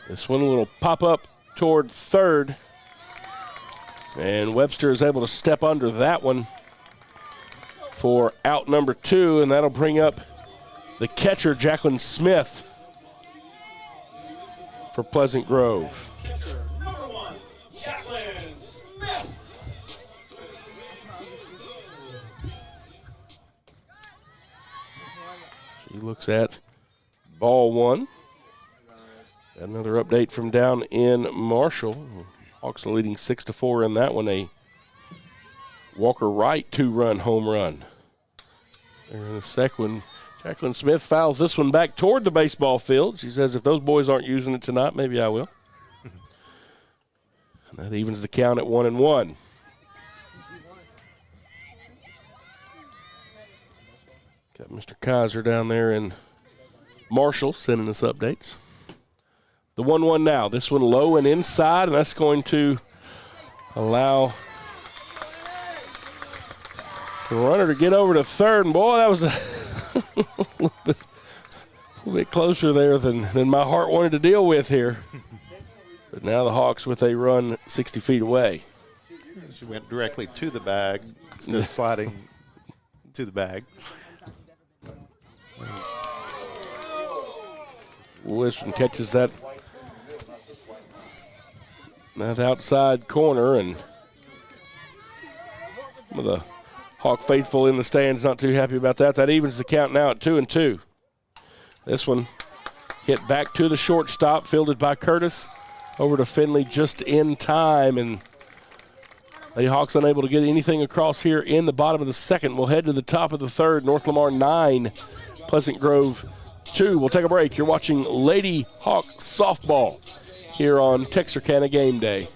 S1: This one will pop up toward third. And Webster is able to step under that one for out number 2, and that'll bring up the catcher, Jacqueline Smith, for Pleasant Grove.
S4: Catcher, number 1, Jacqueline Smith.
S1: She looks at ball one. Another update from down in Marshall. Hawks are leading 6-4 in that one. A Walker Wright 2-run home run. There in the second one, Jacqueline Smith fouls this one back toward the baseball field. She says, if those boys aren't using it tonight, maybe I will. And that evens the count at 1-1. Got Mr. Kaiser down there in Marshall sending us updates. The 1-1 now. This one low and inside, and that's going to allow the runner to get over to third. And, boy, that was a little bit closer there than my heart wanted to deal with here. But now the Hawks with a run 60 feet away.
S3: She went directly to the bag instead of sliding to the bag.
S1: Wilson catches that outside corner, and some of the Hawk faithful in the stands not too happy about that. That evens the count now at 2-2. This one hit back to the shortstop, fielded by Curtis, over to Finley just in time, and the Hawks unable to get anything across here in the bottom of the second. We'll head to the top of the third. North Lamar 9, Pleasant Grove 2. We'll take a break. You're watching Lady Hawk softball here on Texarkana Game Day.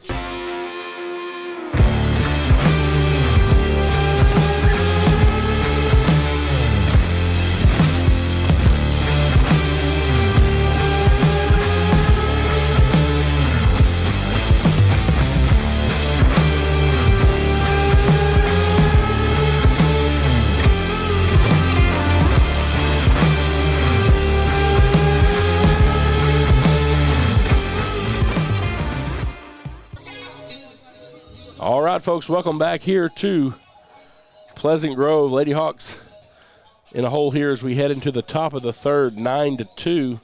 S1: All right, folks, welcome back here to Pleasant Grove. Lady Hawks in a hole here as we head into the top of the third, 9-2.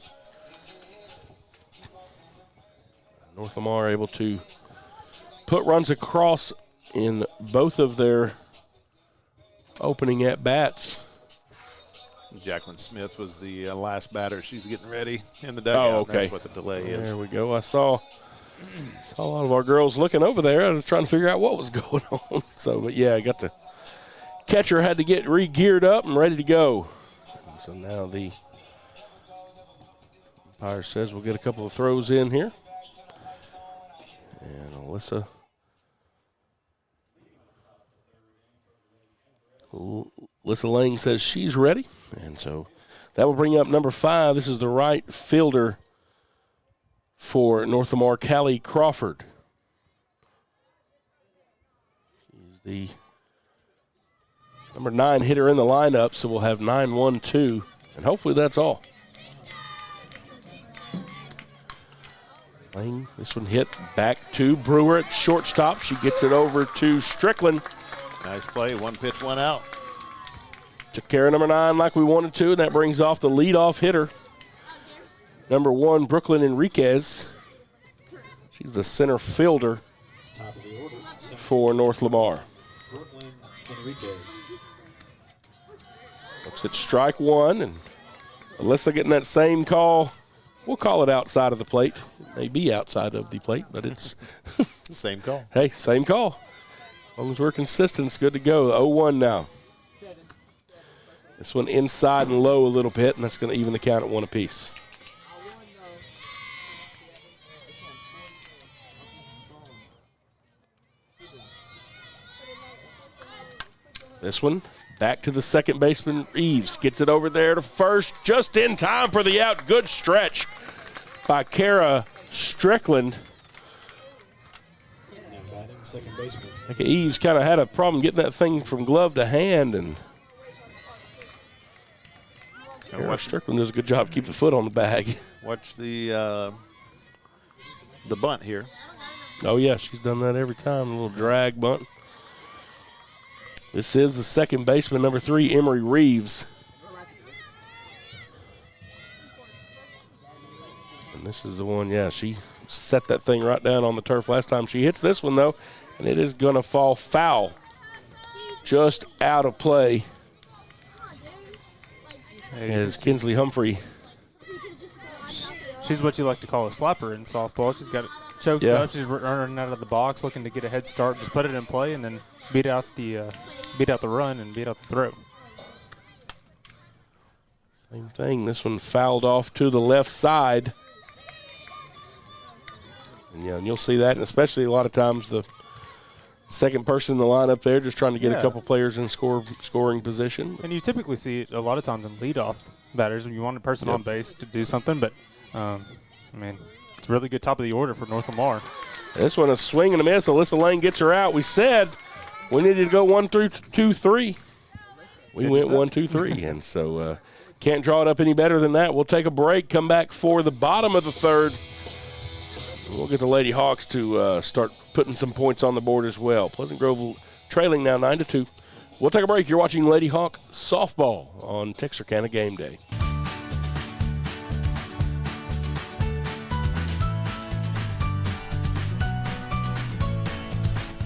S1: North Lamar able to put runs across in both of their opening at-bats.
S3: Jacqueline Smith was the last batter. She's getting ready in the dugout.
S1: Oh, okay.
S3: That's what the delay is.
S1: There we go. I saw a lot of our girls looking over there. I was trying to figure out what was going on. So, but yeah, I got the catcher had to get re-geared up and ready to go. So now the umpire says we'll get a couple of throws in here. And Alyssa Lang says she's ready. And so that will bring up number 5. This is the right fielder for North Lamar, Callie Crawford. She's the number 9 hitter in the lineup, so we'll have 9-1-2, and hopefully that's all. Lang, this one hit back to Brewer at shortstop. She gets it over to Strickland.
S3: Nice play. One pitch, one out.
S1: Took care of number 9 like we wanted to, and that brings off the leadoff hitter, number 1, Brooklyn Enriquez. She's the center fielder
S4: Top of the order.
S1: for North Lamar.
S4: Brooklyn Enriquez.
S1: Looks at strike 1, and Alyssa getting that same call. We'll call it outside of the plate. It may be outside of the plate, but it's
S3: Same call.
S1: hey, same call. As long as we're consistent, it's good to go. 0-1 now. This one inside and low a little bit, and that's going to even the count at 1 apiece. This one back to the second baseman, Reeves. Gets it over there to first, just in time for the out. Good stretch by Kara Strickland.
S4: Now batting, second baseman.
S1: I think Eves kind of had a problem getting that thing from glove to hand, and Kara Strickland does a good job keeping the foot on the bag.
S3: Watch the bunt here.
S1: Oh, yeah, she's done that every time, a little drag bunt. This is the second baseman, number 3, Emery Reeves. And this is the one, yeah, she set that thing right down on the turf last time. She hits this one, though, and it is going to fall foul. Just out of play. As Kinsley Humphrey.
S2: She's what you like to call a slapper in softball. She's got it choked up. She's running out of the box, looking to get a head start. Just put it in play, and then beat out the run and beat out the throw.
S1: Same thing. This one fouled off to the left side. And, yeah, and you'll see that, and especially a lot of times the second person in the lineup there just trying to get a couple players in scoring position.
S2: And you typically see it a lot of times in leadoff batters when you want a person on base to do something. But, I mean, it's a really good top of the order for North Lamar.
S1: This one, a swing and a miss. Alyssa Lang gets her out. We said we needed to go 1 through 2, 3. We went 1, 2, 3. And so can't draw it up any better than that. We'll take a break, come back for the bottom of the third. We'll get the Lady Hawks to start putting some points on the board as well. Pleasant Grove trailing now 9-2. We'll take a break. You're watching Lady Hawk softball on Texarkana Gameday.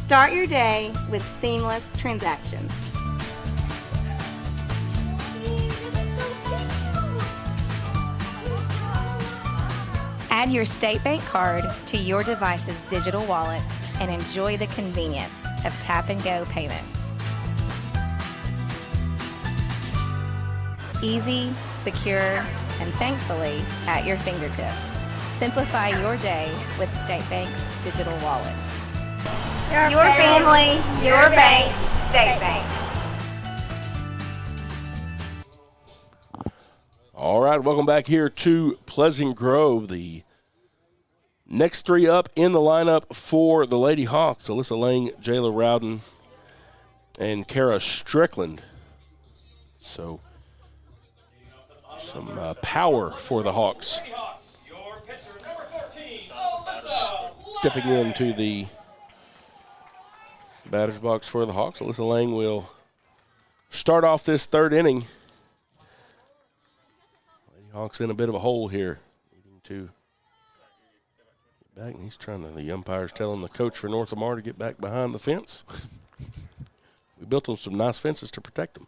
S8: Start your day with seamless transactions. Add your State Bank card to your device's digital wallet and enjoy the convenience of tap-and-go payments. Easy, secure, and thankfully at your fingertips. Simplify your day with State Bank's digital wallet. Your family, your bank, State Bank.
S1: All right, welcome back here to Pleasant Grove. The next 3 up in the lineup for the Lady Hawks, Alyssa Lang, Jayla Rowden, and Kara Strickland. So some power for the Hawks. Stepping into the Batter's box for the Hawks. Alyssa Lang will start off this third inning. Lady Hawks in a bit of a hole here. Needing to get back, and he's trying to, the umpire's telling the coach for North Lamar to get back behind the fence. We built them some nice fences to protect them.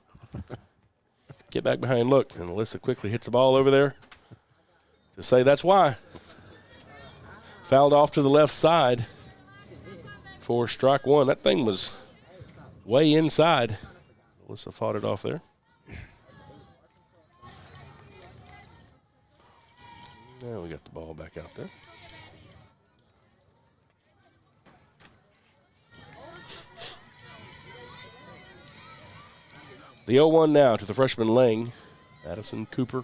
S1: Get back behind, look, and Alyssa quickly hits the ball over there to say that's why. Fouled off to the left side for strike one. That thing was way inside. Alyssa fought it off there. Now we got the ball back out there. The 0-1 now to the freshman Lang. Madison Cooper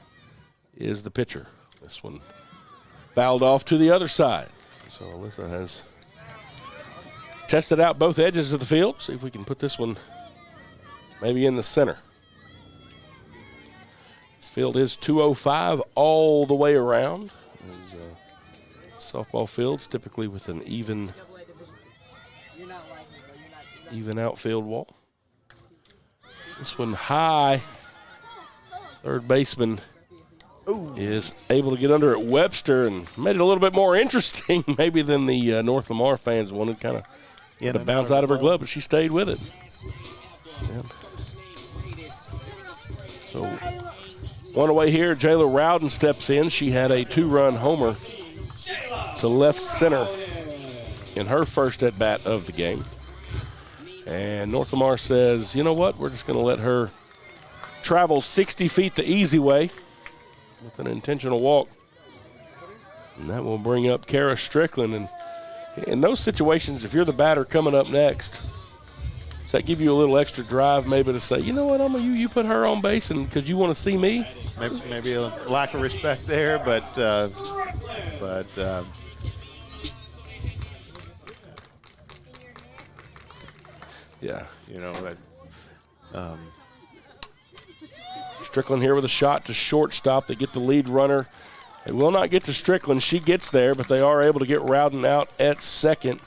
S1: is the pitcher. This one fouled off to the other side. So Alyssa has tested out both edges of the field. See if we can put this one maybe in the center. This field is 205 all the way around. As, softball fields typically with an even outfield wall. This one high. Third baseman is able to get under it. Webster, and made it a little bit more interesting maybe than the North Lamar fans wanted. Kind of to bounce out of her glove, but she stayed with it. And so one away here, Jayla Rowden steps in. She had a 2-run homer to left center in her first at-bat of the game. And North Lamar says, you know what, we're just going to let her travel 60 feet the easy way with an intentional walk. And that will bring up Kara Strickland. And in those situations, if you're the batter coming up next, does that give you a little extra drive maybe to say, you know what, you put her on base and because you want to see me?
S3: Maybe a lack of respect there, but
S1: yeah.
S3: You know,
S1: Strickland here with a shot to shortstop. They get the lead runner. They will not get to Strickland. She gets there, but they are able to get Rowden out at second.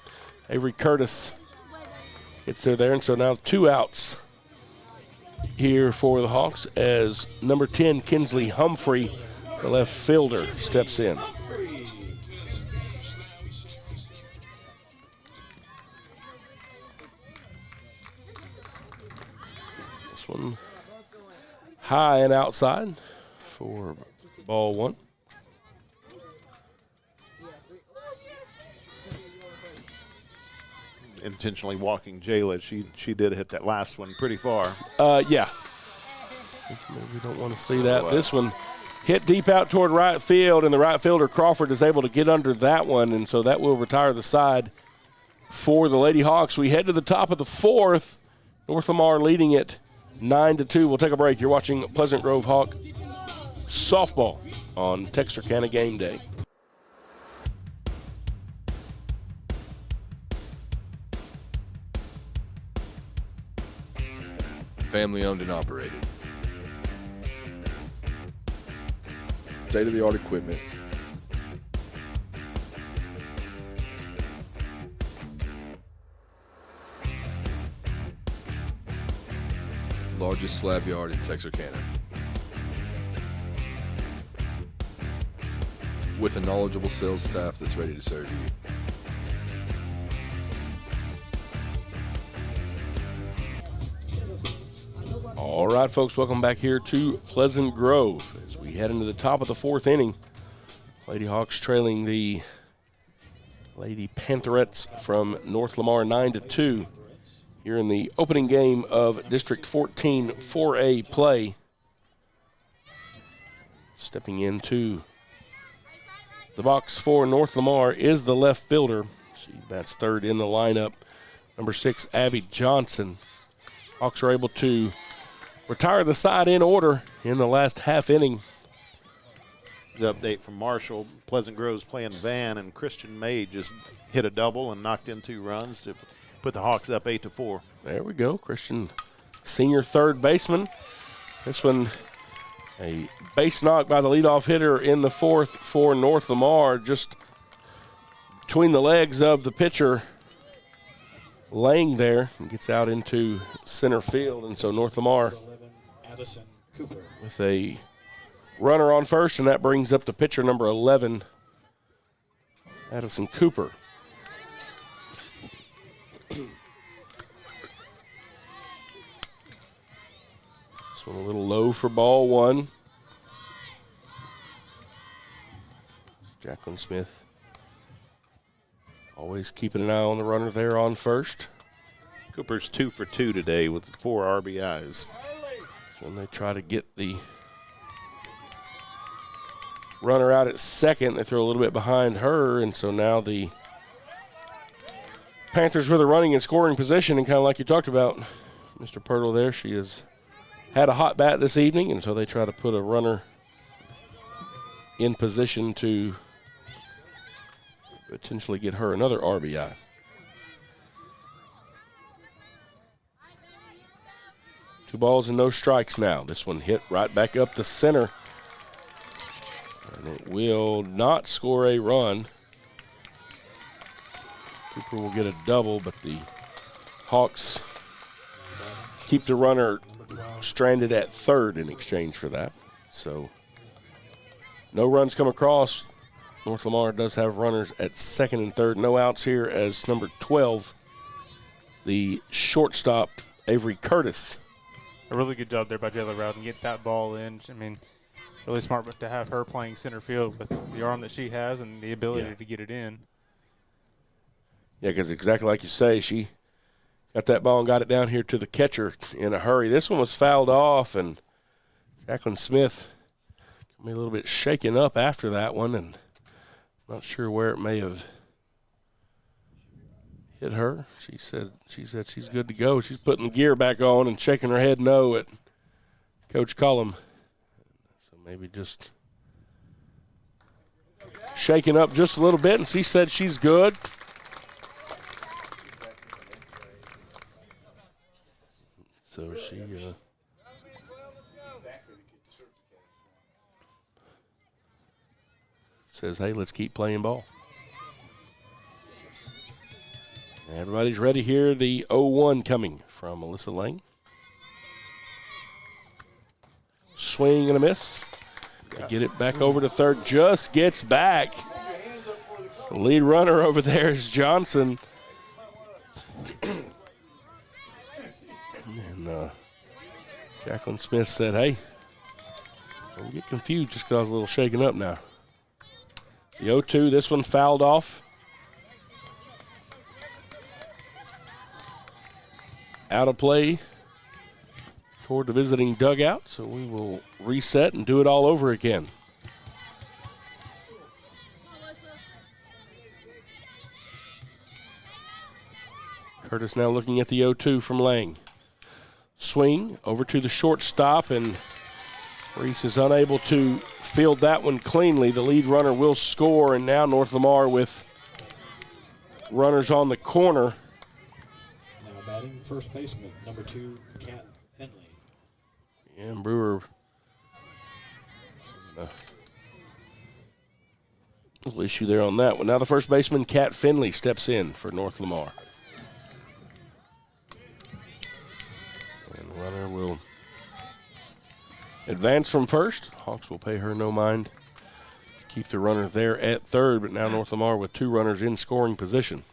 S1: Avery Curtis gets there, and so now 2 outs here for the Hawks as number 10, Kinsley Humphrey, the left fielder, steps in. This one high and outside for ball one.
S3: intentionally walking Jayla. She did hit that last one pretty far.
S1: Yeah. Maybe we don't want to see that. This one hit deep out toward right field, and the right fielder Crawford is able to get under that one, and so that will retire the side for the Lady Hawks. We head to the top of the fourth. North Lamar leading it 9-2. We'll take a break. You're watching Pleasant Grove Hawk softball on Texarkana Gameday.
S9: Family owned and operated. State-of-the-art equipment. Largest slab yard in Texarkana. With a knowledgeable sales staff that's ready to serve you.
S1: All right, folks, welcome back here to Pleasant Grove as we head into the top of the fourth inning. Lady Hawks trailing the Lady Pantherettes from North Lamar 9-2 here in the opening game of District 14 4A play. Stepping into the box for North Lamar is the left fielder. She bats third in the lineup. Number 6, Abby Johnson. Hawks are able to retire the side in order in the last half inning.
S3: The update from Marshall, Pleasant Grove's playing Van, and Christian May just hit a double and knocked in 2 runs to put the Hawks up 8-4.
S1: There we go. Christian, senior third baseman. This one, a base knock by the leadoff hitter in the fourth for North Lamar, just between the legs of the pitcher. Lang there and gets out into center field, and so North Lamar
S4: 11, Addison Cooper.
S1: with a runner on first, and that brings up the pitcher number 11, Addison Cooper. This one a little low for ball one. Jacqueline Smith always keeping an eye on the runner there on first.
S3: Cooper's 2 for 2 today with 4 RBIs.
S1: So when they try to get the runner out at second, they throw a little bit behind her, and so now the Panthers with a running and scoring position, and kind of like you talked about, Mr. Pirtle there, she has had a hot bat this evening, and so they try to put a runner in position to potentially get her another RBI. Two balls and no strikes now. This one hit right back up the center, and it will not score a run. Cooper will get a double, but the Hawks keep the runner stranded at third in exchange for that. So no runs come across. North Lamar does have runners at second and third. No outs here as number 12, the shortstop, Avery Curtis.
S2: A really good job there by Jayla Rowden, get that ball in. I mean, really smart to have her playing center field with the arm that she has and the ability to get it in.
S1: Yeah, because exactly like you say, she got that ball and got it down here to the catcher in a hurry. This one was fouled off, and Jacqueline Smith got a little bit shaken up after that one, and not sure where it may have hit her. She said she's good to go. She's putting the gear back on and shaking her head no at Coach Cullum. So maybe just shaking up just a little bit, and she said she's good. So she says, hey, let's keep playing ball. Everybody's ready here. The 0-1 coming from Melissa Lang. Swing and a miss. They get it back over to third. Just gets back. The lead runner over there is Johnson. And Jacqueline Smith said, hey, don't get confused just because I was a little shaken up now. The 0-2, this one fouled off. Out of play toward the visiting dugout, so we will reset and do it all over again. Curtis now looking at the 0-2 from Lang. Swing over to the shortstop, and Reese is unable to field that one cleanly. The lead runner will score, and now North Lamar with runners on the corner.
S4: Now batting first baseman, number 2, Kat Finley.
S1: And Brewer, a little issue there on that one. Now the first baseman, Kat Finley, steps in for North Lamar. And the runner will advance from first. Hawks will pay her no mind. Keep the runner there at third, but now North Lamar with 2 runners in scoring position.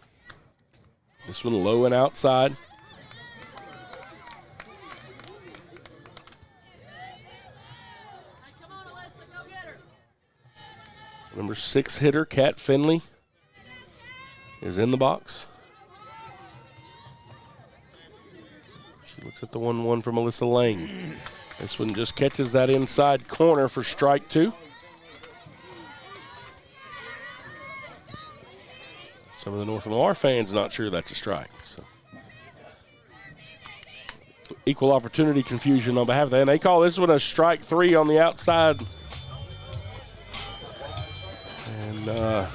S1: This one low and outside. Number 6 hitter, Kat Finley, is in the box. She looks at the 1-1 from Melissa Lang. This one just catches that inside corner for strike 2. Some of the North Lamar fans not sure that's a strike. So equal opportunity confusion on behalf of that. And they call this one a strike 3 on the outside. And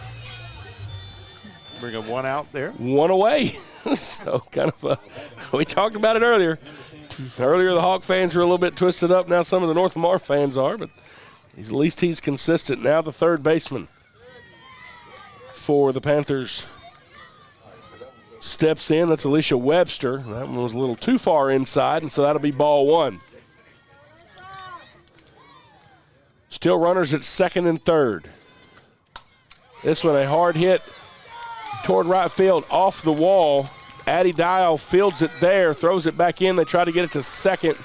S3: bring up 1 out there.
S1: 1 away. So kind of we talked about it earlier. Earlier the Hawk fans were a little bit twisted up. Now some of the North Lamar fans are, but at least he's consistent. Now the third baseman for the Panthers, steps in. That's Alicia Webster. That one was a little too far inside, and so that'll be ball one. Still runners at second and third. This one a hard hit toward right field off the wall. Addie Dial fields it there, throws it back in. They try to get it to second.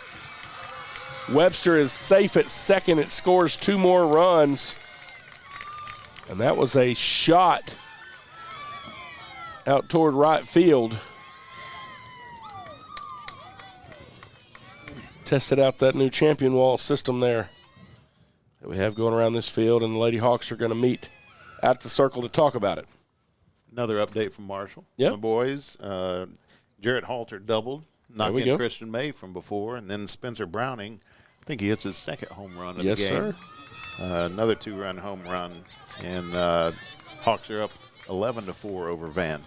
S1: Webster is safe at second. It scores 2 more runs. And that was a shot out toward right field. Tested out that new champion wall system there that we have going around this field, and the Lady Hawks are going to meet at the circle to talk about it.
S3: Another update from Marshall.
S1: Yep.
S3: The boys, Jarrett Halter doubled, knocked in Christian May from before, and then Spencer Browning, I think he hits his second home run of the game.
S1: Yes, sir.
S3: Another 2-run home run, and Hawks are up 11-4 over Van.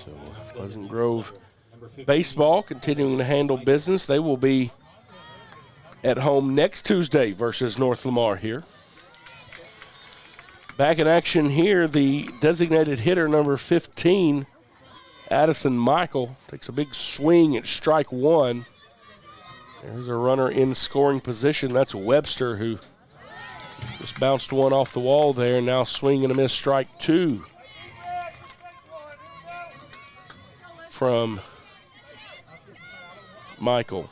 S1: So Pleasant Grove baseball continuing to handle business. They will be at home next Tuesday versus North Lamar here. Back in action here, the designated hitter number 15, Addison Michael, takes a big swing at strike one. There's a runner in scoring position. That's Webster, who just bounced one off the wall there, and now swing and a miss, strike two from Michael.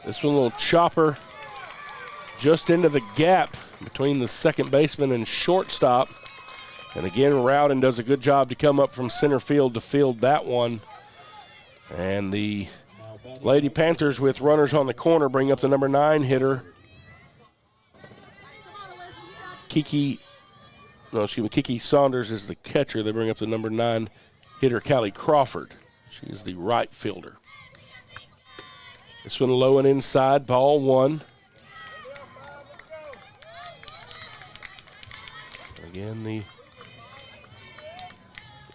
S1: This one, a little chopper just into the gap between the second baseman and shortstop. And again, Rowden does a good job to come up from center field to field that one. And the Lady Panthers, with runners on the corner, bring up the number 9 hitter, Kiki Saunders is the catcher. They bring up the number 9 hitter, Callie Crawford. She is the right fielder. This one low and inside, ball one. Again, the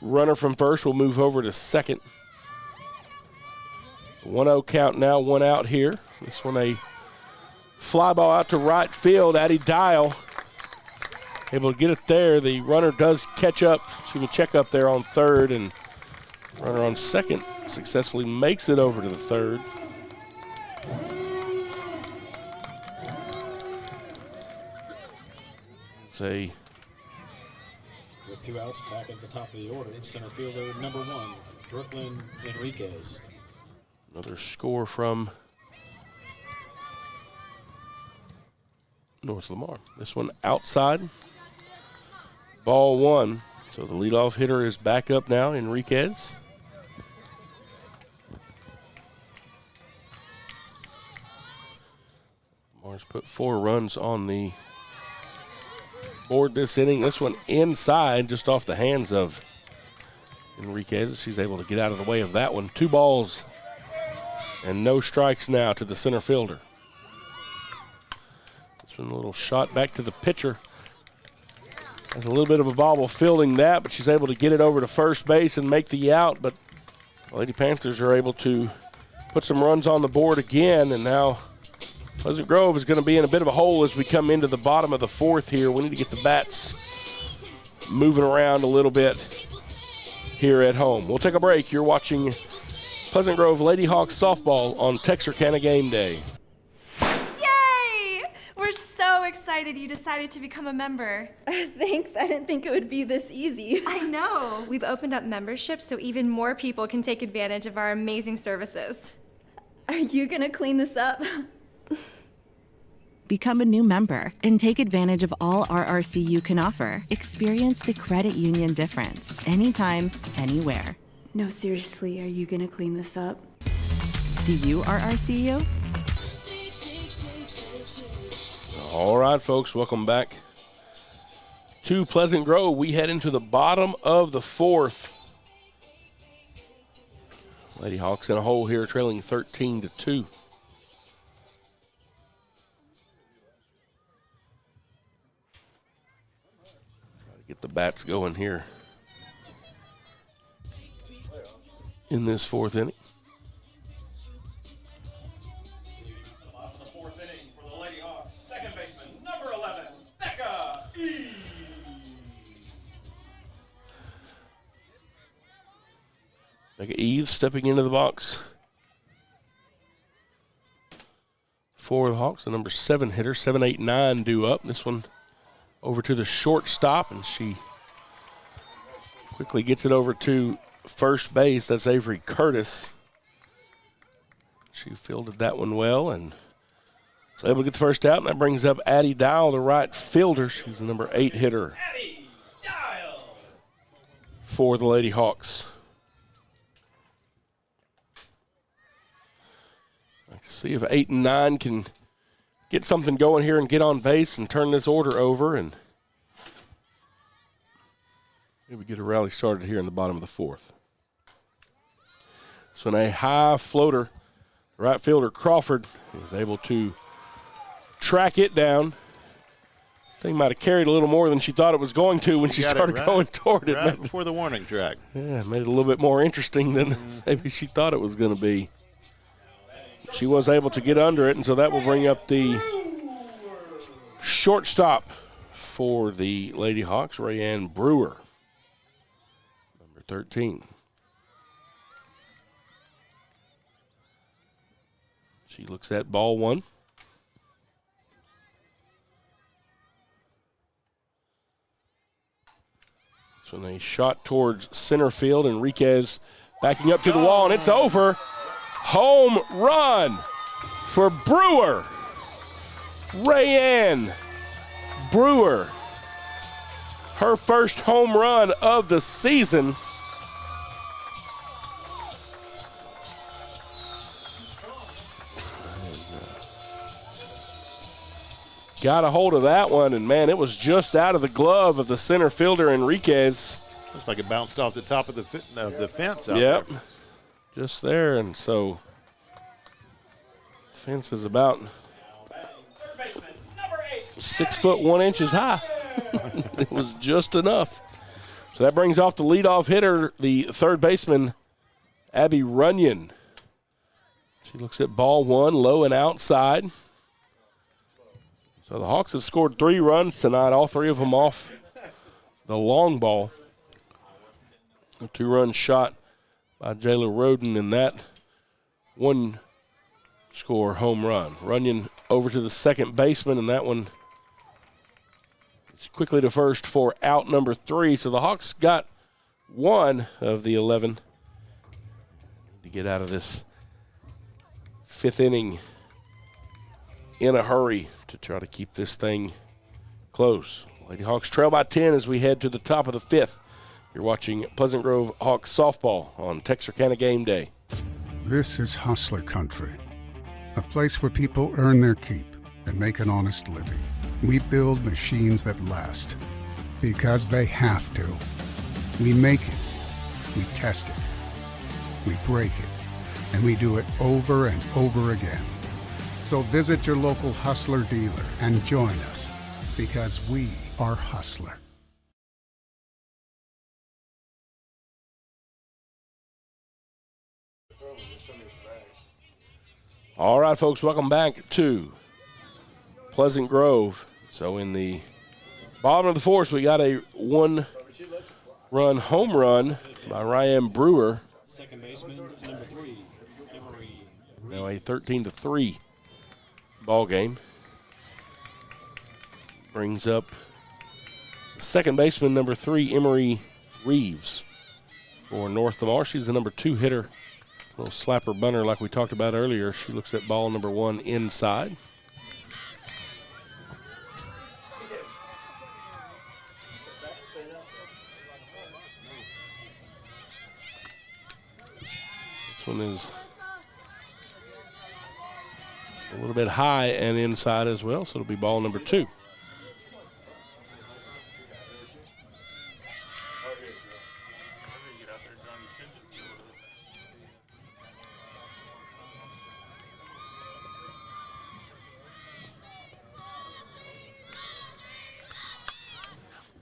S1: runner from first will move over to second. 1-0 count now, 1 out here. This one a fly ball out to right field. Addie Dial able to get it there. The runner does catch up. She will check up there on third, and runner on second successfully makes it over to the third. With
S4: 2 outs, back at the top of the order, center fielder number 1, Brooklyn Enriquez.
S1: Another score from North Lamar. This one outside, ball one. So the leadoff hitter is back up now, Enriquez. Lamar's put 4 runs on the board this inning. This one inside, just off the hands of Enriquez. She's able to get out of the way of that one. 2 balls and no strikes now to the center fielder. This one a little shot back to the pitcher. Has a little bit of a bobble fielding that, but she's able to get it over to first base and make the out. But Lady Panthers are able to put some runs on the board again, and now Pleasant Grove is going to be in a bit of a hole as we come into the bottom of the 4th here. We need to get the bats moving around a little bit here at home. We'll take a break. You're watching Pleasant Grove Lady Hawks softball on Texarkana Gameday.
S10: Yay! We're so excited you decided to become a member.
S8: Thanks. I didn't think it would be this easy.
S10: I know. We've opened up memberships so even more people can take advantage of our amazing services.
S8: Are you going to clean this up?
S11: Become a new member and take advantage of all RRCU can offer. Experience the credit union difference anytime, anywhere.
S8: No, seriously, are you going to clean this up?
S11: Do you RRCU?
S1: All right, folks, welcome back to Pleasant Grove. We head into the bottom of the 4th. Lady Hawks in a hole here, trailing 13-2. Get the bats going here in this 4th inning.
S12: The 4th inning for the Lady Hawks. Second baseman, number 11, Becca.
S1: Becca Eves stepping into the box for the Hawks. The number 7 hitter, 7, 8, 9 due up. This one over to the shortstop, and she quickly gets it over to first base. That's Avery Curtis. She fielded that one well and was able to get the first out, and that brings up Addie Dial, the right fielder. She's the number 8 hitter for the Lady Hawks. Let's see if 8 and 9 can get something going here and get on base and turn this order over, and maybe get a rally started here in the bottom of the 4th. So in a high floater, right fielder Crawford is able to track it down. I think might have carried a little more than she thought it was going to when she started going toward it.
S3: Right before the warning track.
S1: Yeah, made it a little bit more interesting than maybe she thought it was going to be. She was able to get under it, and so that will bring up the shortstop for the Lady Hawks, Rayanne Brewer, number 13. She looks at ball 1. So they shot towards center field. Enriquez backing up to the wall, and it's over. Home run for Brewer. Rayanne Brewer. Her first home run of the season. Got a hold of that one, and, man, it was just out of the glove of the center fielder, Enriquez.
S3: Looks like it bounced off the top of the fence out
S1: Yep,
S3: there.
S1: just there, and so the fence is about 6 foot 1 inches high. It was just enough. So that brings off the leadoff hitter, the third baseman, Abby Runyon. She looks at ball 1, low and outside. So the Hawks have scored 3 runs tonight, all 3 of them off the long ball. A 2-run shot by Jayla Roden in that 1-score home run. Runyon over to the second baseman, and that one is quickly to first for out number 3. So the Hawks got 1 of the 11 to get out of this 5th inning in a hurry to try to keep this thing close. Lady Hawks trail by 10 as we head to the top of the 5th. You're watching Pleasant Grove Hawks softball on Texarkana Gameday.
S12: This is hustler country, a place where people earn their keep and make an honest living. We build machines that last because they have to. We make it, we test it, we break it, and we do it over and over again. So visit your local Hustler dealer and join us, because we are Hustler.
S1: All right, folks, welcome back to Pleasant Grove. So in the bottom of the 4th, we got a 1-run home run by Ryan Brewer.
S4: Second baseman, number 3, Emery.
S1: Now a 13-3 ball game. Brings up second baseman, number 3, Emery Reeves for North Lamar. She's the number 2 hitter. A little slapper bunter like we talked about earlier. She looks at ball number 1 inside. This one is a little bit high and inside as well, so it'll be ball number 2.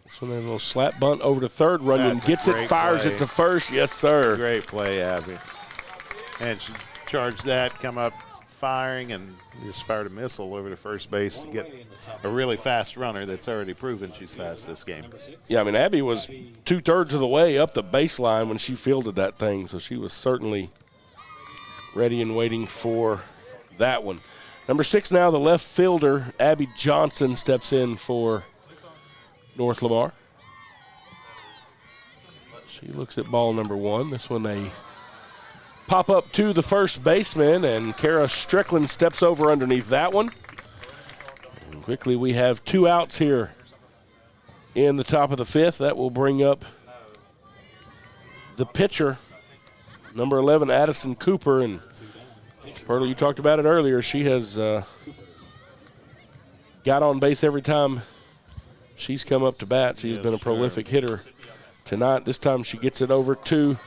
S1: This one, a little slap bunt over to third. Runyon gets it, fires it to first. Yes, sir.
S3: Great play, Abby. And she charged that, come up firing and just fired a missile over to first base to get a really fast runner that's already proven she's fast this game.
S1: Yeah, I mean, Abby was 2/3 of the way up the baseline when she fielded that thing, so she was certainly ready and waiting for that one. Number 6 now, the left fielder, Abby Johnson, steps in for North Lamar. She looks at ball number 1. This one they pop up to the first baseman, and Kara Strickland steps over underneath that one. And quickly we have 2 outs here in the top of the 5th. That will bring up the pitcher, number 11, Addison Cooper. And Pearl, you talked about it earlier. She has got on base every time she's come up to bat. She's been a prolific hitter tonight. This time she gets it over to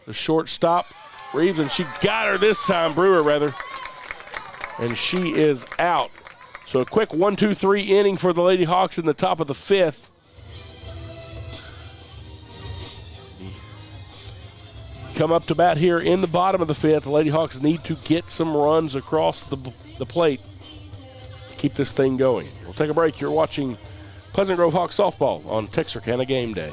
S1: the shortstop, Reeves, and she got her this time, Brewer rather, and she is out. So a quick 1-2-3 inning for the Lady Hawks in the top of the 5th. Come up to bat here in the bottom of the 5th. The Lady Hawks need to get some runs across the plate to keep this thing going. We'll take a break. You're watching Pleasant Grove Hawks softball on Texarkana Gameday.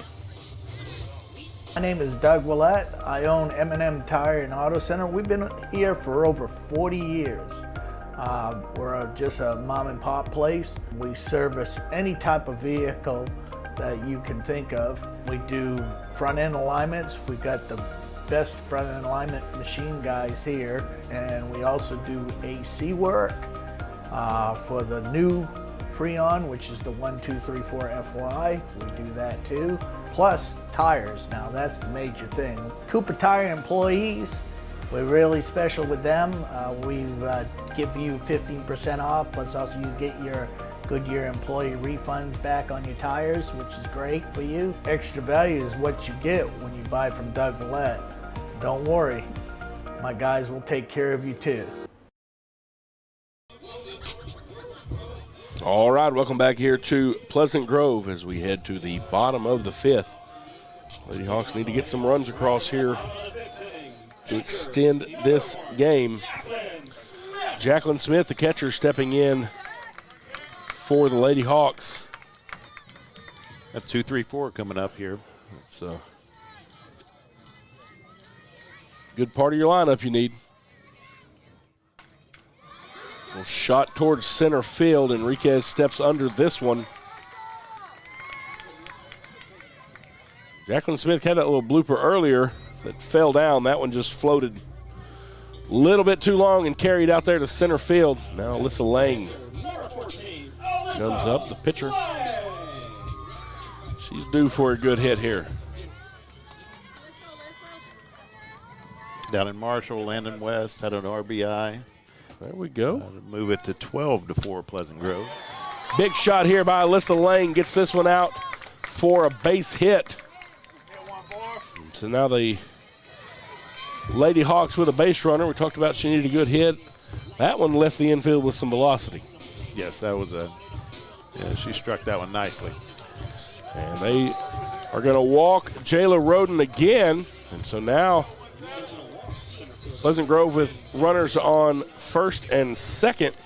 S13: My name is Doug Willett. I own M&M Tire and Auto Center. We've been here for over 40 years. We're just a mom and pop place. We service any type of vehicle that you can think of. We do front end alignments. We've got the best front end alignment machine guys here. And we also do AC work for the new Freon, which is the 1234 FY. We do that too. Plus tires. Now that's the major thing. Cooper Tire employees, we're really special with them. We give you 15% off, plus also you get your Goodyear employee refunds back on your tires, which is great for you. Extra value is what you get when you buy from Doug Willett. Don't worry, my guys will take care of you too.
S1: All right, welcome back here to Pleasant Grove as we head to the bottom of the 5th. Lady Hawks need to get some runs across here to extend this game. Jacqueline Smith, the catcher, stepping in for the Lady Hawks.
S3: That's 2-3-4 coming up here.
S1: It's a good part of your lineup you need. Well, shot towards center field. Enriquez steps under this one. Jacqueline Smith had that little blooper earlier that fell down. That one just floated a little bit too long and carried out there to center field. Now Alyssa Lang comes up, the pitcher. She's due for a good hit here.
S3: Down in Marshall, Landon West had an RBI.
S1: There we go.
S3: Move it to 12-4 Pleasant Grove.
S1: Big shot here by Alyssa Lang. Gets this one out for a base hit. So now the Lady Hawks with a base runner. We talked about she needed a good hit. That one left the infield with some velocity.
S3: Yes, that was she struck that one nicely.
S1: And they are going to walk Jayla Roden again. And so now Pleasant Grove with runners on first and second.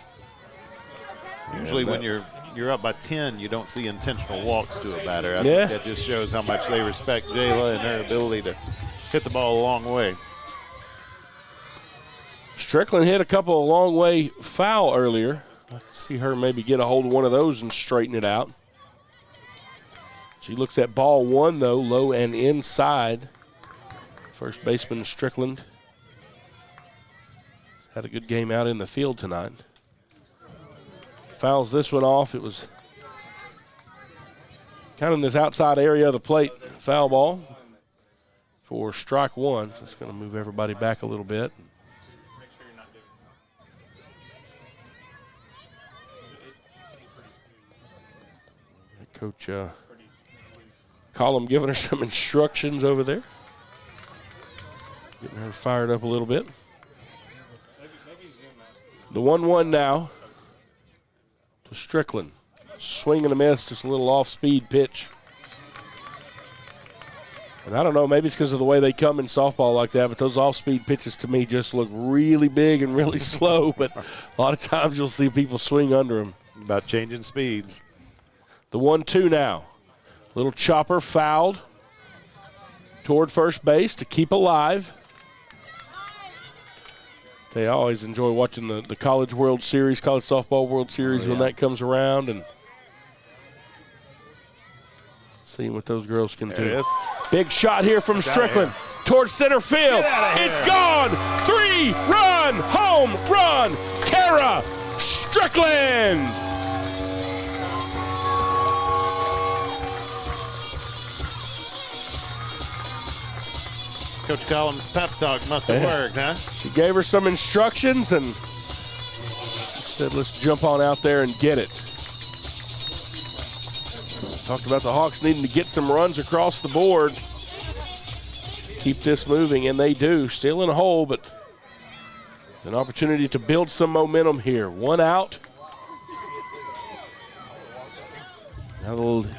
S3: Usually when you're up by 10, you don't see intentional walks to a batter. I think that just shows how much they respect Jayla and her ability to hit the ball a long way.
S1: Strickland hit a couple of long way foul earlier. I see her maybe get a hold of one of those and straighten it out. She looks at ball 1, though, low and inside. First baseman Strickland had a good game out in the field tonight. Fouls this one off. It was kind of in this outside area of the plate. Foul ball for strike 1. So it's going to move everybody back a little bit. Coach Collum giving her some instructions over there. Getting her fired up a little bit. The 1-1 now to Strickland. Swing and a miss, just a little off-speed pitch. And I don't know, maybe it's because of the way they come in softball like that, but those off-speed pitches to me just look really big and really slow. But a lot of times you'll see people swing under them.
S3: About changing speeds.
S1: The 1-2 now. Little chopper fouled toward first base to keep alive. They always enjoy watching the College World Series, College Softball World Series when that comes around and seeing what those girls can do. Big shot here from Strickland towards center field. It's gone. 3-run home run. Kara Strickland.
S3: Coach Collins' pep talk must have worked, huh?
S1: She gave her some instructions and said, let's jump on out there and get it. Talked about the Hawks needing to get some runs across the board. Keep this moving, and they do. Still in a hole, but an opportunity to build some momentum here. 1 out. Now the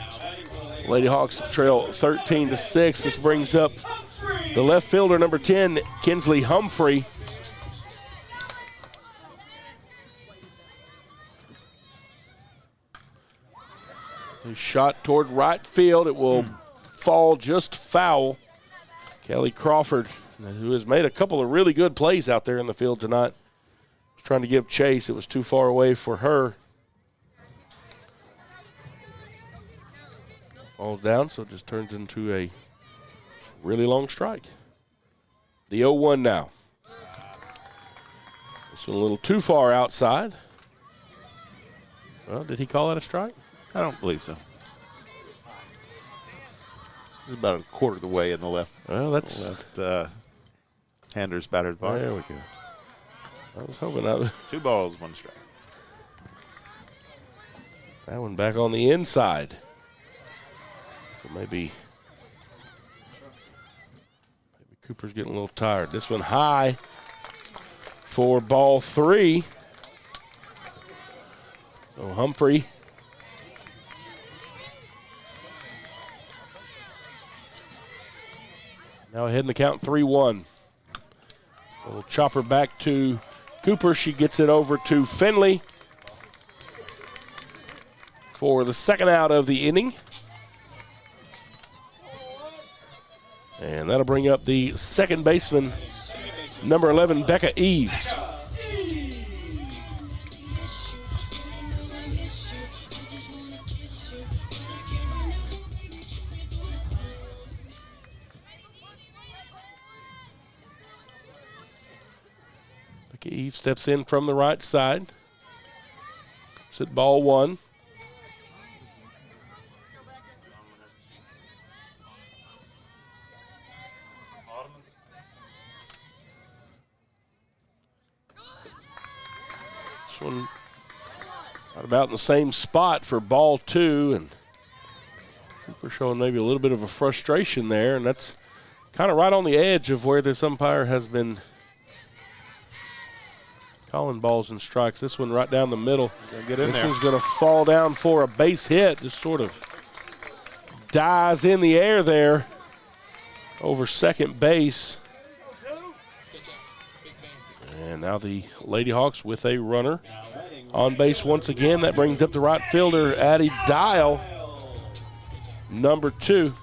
S1: Lady Hawks trail 13-6. This brings up the left fielder, number 10, Kinsley Humphrey. A shot toward right field. It will fall just foul. Kelly Crawford, who has made a couple of really good plays out there in the field tonight, was trying to give chase. It was too far away for her. Falls down, so it just turns into a really long strike. The 0-1 now. This one a little too far outside. Well, did he call that a strike?
S3: I don't believe so. It's about a quarter of the way in the left.
S1: Well, that's
S3: hander's batter's box.
S1: There we go. I was hoping that was
S3: 2 balls, 1 strike.
S1: That one back on the inside. So maybe Cooper's getting a little tired. This one high for ball 3. So Humphrey now ahead in the count 3-1. Little chopper back to Cooper. She gets it over to Finley for the second out of the inning. And that'll bring up the second baseman, number 11, Becca Eves. Becca Eves steps in from the right side. It's at ball 1. One right about in the same spot for ball 2, and Cooper showing maybe a little bit of a frustration there, and that's kind of right on the edge of where this umpire has been calling balls and strikes. This one right down the middle. This one's going to fall down for a base hit. Just sort of dies in the air there over second base. And now the Lady Hawks with a runner on base once again. That brings up the right fielder, Addie Dial, number 2,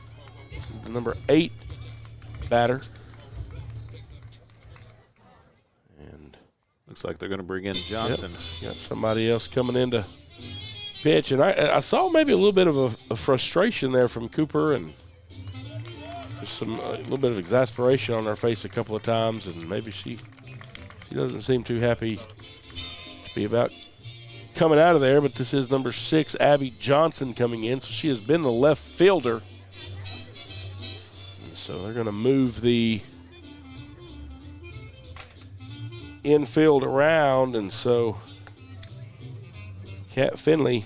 S1: the number 8 batter. And
S3: looks like they're going to bring in Johnson.
S1: Yep, got somebody else coming in to pitch. And I saw maybe a little bit of a frustration there from Cooper, and just a little bit of exasperation on her face a couple of times, and maybe she doesn't seem too happy to be about coming out of there, but this is number 6, Abby Johnson, coming in. So she has been the left fielder. So they're going to move the infield around, and so Kat Finley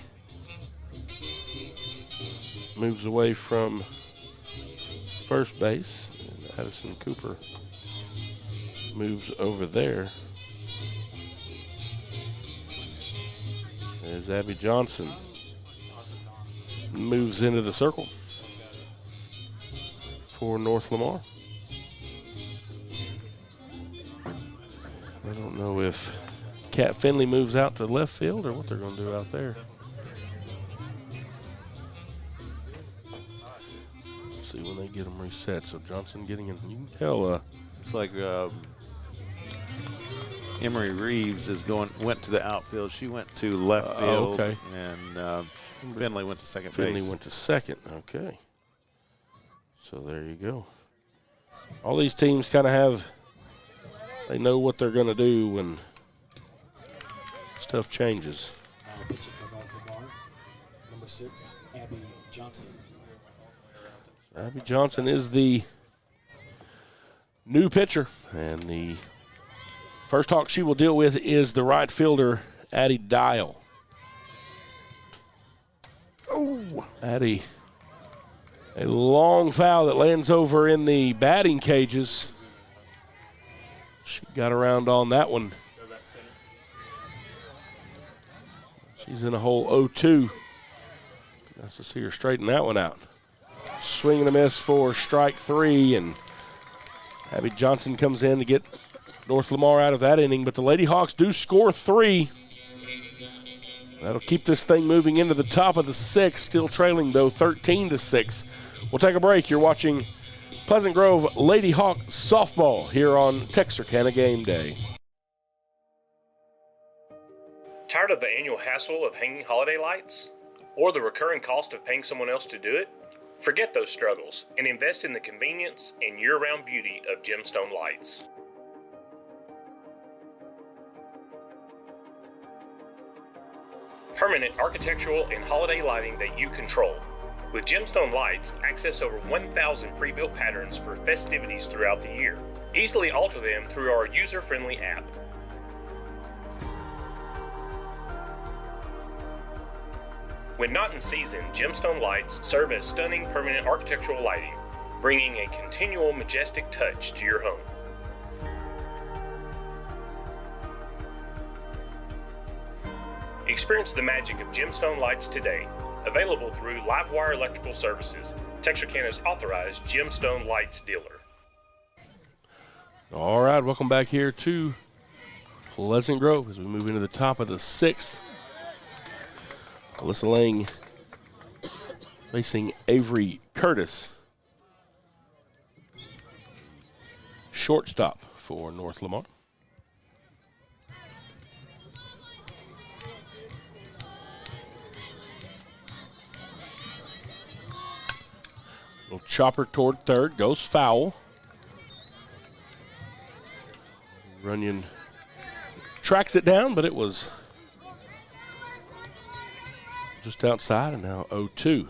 S1: moves away from first base, and Addison Cooper moves over there as Abby Johnson moves into the circle for North Lamar. I don't know if Kat Finley moves out to left field or what they're going to do out there. See when they get them reset. So Johnson getting in. You can tell.
S3: It's like Emery Reeves went to the outfield. She went to left field.
S1: Okay.
S3: And Finley went to second
S1: Finley
S3: base.
S1: went to second. Okay. So there you go. All these teams kind of they know what they're going to do when stuff changes.
S4: Now pitching for North Lamar, number 6, Abby Johnson.
S1: Abby Johnson is the new pitcher, and the first Hawk she will deal with is the right fielder, Addie Dial. Oh, Addie, a long foul that lands over in the batting cages. She got around on that one. She's in a hole 0-2. Nice to see her straighten that one out. Swing and a miss for strike 3, and Abby Johnson comes in to get North Lamar out of that inning, but the Lady Hawks do score 3. That'll keep this thing moving into the top of the 6th, still trailing, though, 13-6. We'll take a break. You're watching Pleasant Grove Lady Hawk softball here on Texarkana Game Day.
S14: Tired of the annual hassle of hanging holiday lights? Or the recurring cost of paying someone else to do it? Forget those struggles and invest in the convenience and year-round beauty of Gemstone Lights. Permanent architectural and holiday lighting that you control. With Gemstone Lights, access over 1,000 pre-built patterns for festivities throughout the year. Easily alter them through our user-friendly app. When not in season, Gemstone Lights serve as stunning permanent architectural lighting, bringing a continual majestic touch to your home. Experience the magic of Gemstone Lights today. Available through Livewire Electrical Services, Texarkana's authorized Gemstone Lights dealer.
S1: All right, welcome back here to Pleasant Grove as we move into the top of the 6th. Alyssa Lang facing Avery Curtis. Shortstop for North Lamar. Little chopper toward third, goes foul. Runyon tracks it down, but it was just outside, and now 0-2.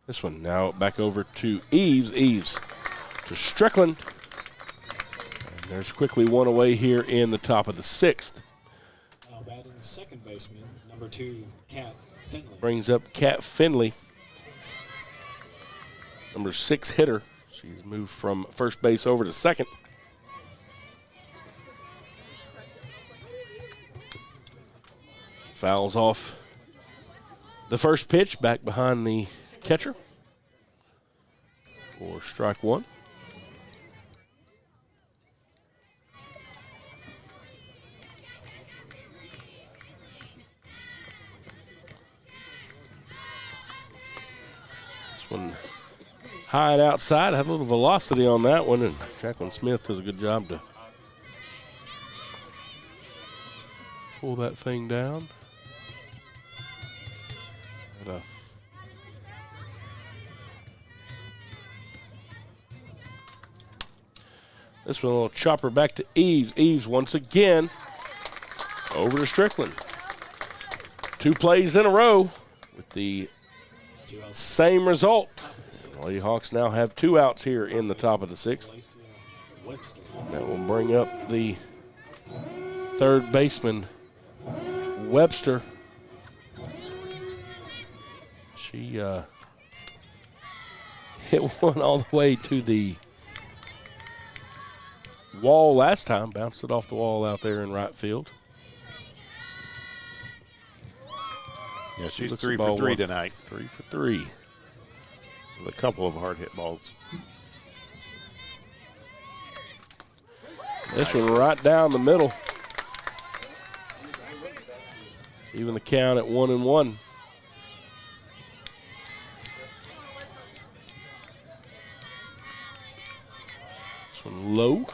S1: This one now back over to Eves. Eves to Strickland. And there's quickly one away here in the top of the 6th.
S4: Now batting second baseman, number 2, Kat Finley.
S1: Brings up Kat Finley, number 6 hitter. She's moved from first base over to second. Fouls off the first pitch, back behind the catcher for strike 1. This one high and outside, had a little velocity on that one, and Jacqueline Smith does a good job to pull that thing down. This one, a little chopper back to Eves. Eves once again over to Strickland. 2 plays in a row with the same result. The Lady Hawks now have 2 outs here in the top of the 6th. That will bring up the third baseman, Webster. She hit one all the way to the wall last time, bounced it off the wall out there in right field.
S3: Yeah, she's
S1: looks
S3: 3
S1: at
S3: for
S1: ball
S3: 3
S1: one.
S3: tonight.
S1: 3 for 3.
S3: With a couple of hard hit balls.
S1: This one right down the middle. Even the count at 1-1. This one low.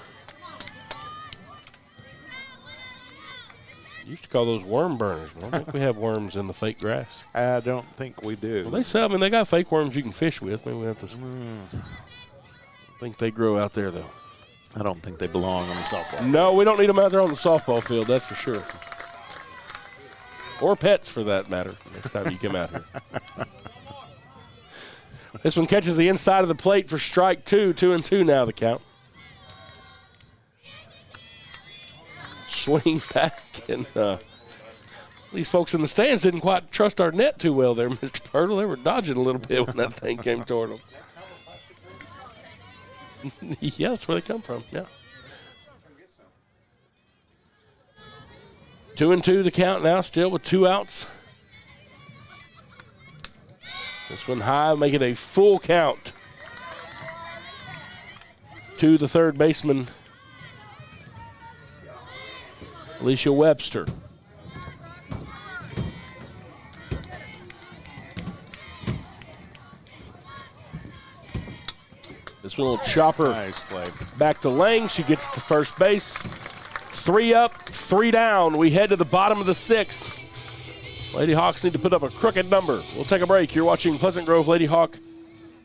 S1: Used to call those worm burners. I don't think we have worms in the fake grass.
S3: I don't think we do.
S1: Well, they sell. I mean, they got fake worms you can fish with. Maybe we have to. I think they grow out there though.
S3: I don't think they belong on the softball.
S1: No, we don't need them out there on the softball field. That's for sure. Or pets, for that matter. Next time you come out here. This one catches the inside of the plate for strike 2. 2-2 now the count. Swing back, and these folks in the stands didn't quite trust our net too well there, Mr. Pirtle. They were dodging a little bit when that thing came toward them. Yeah, that's where they come from, yeah. 2-2 the count now, still with 2 outs. This one high, make it a full count to the third baseman, Alicia Webster. This one will chop her
S3: nice play
S1: back to Lang. She gets to first base. 3 up, 3 down. We head to the bottom of the 6th. Lady Hawks need to put up a crooked number. We'll take a break. You're watching Pleasant Grove Lady Hawk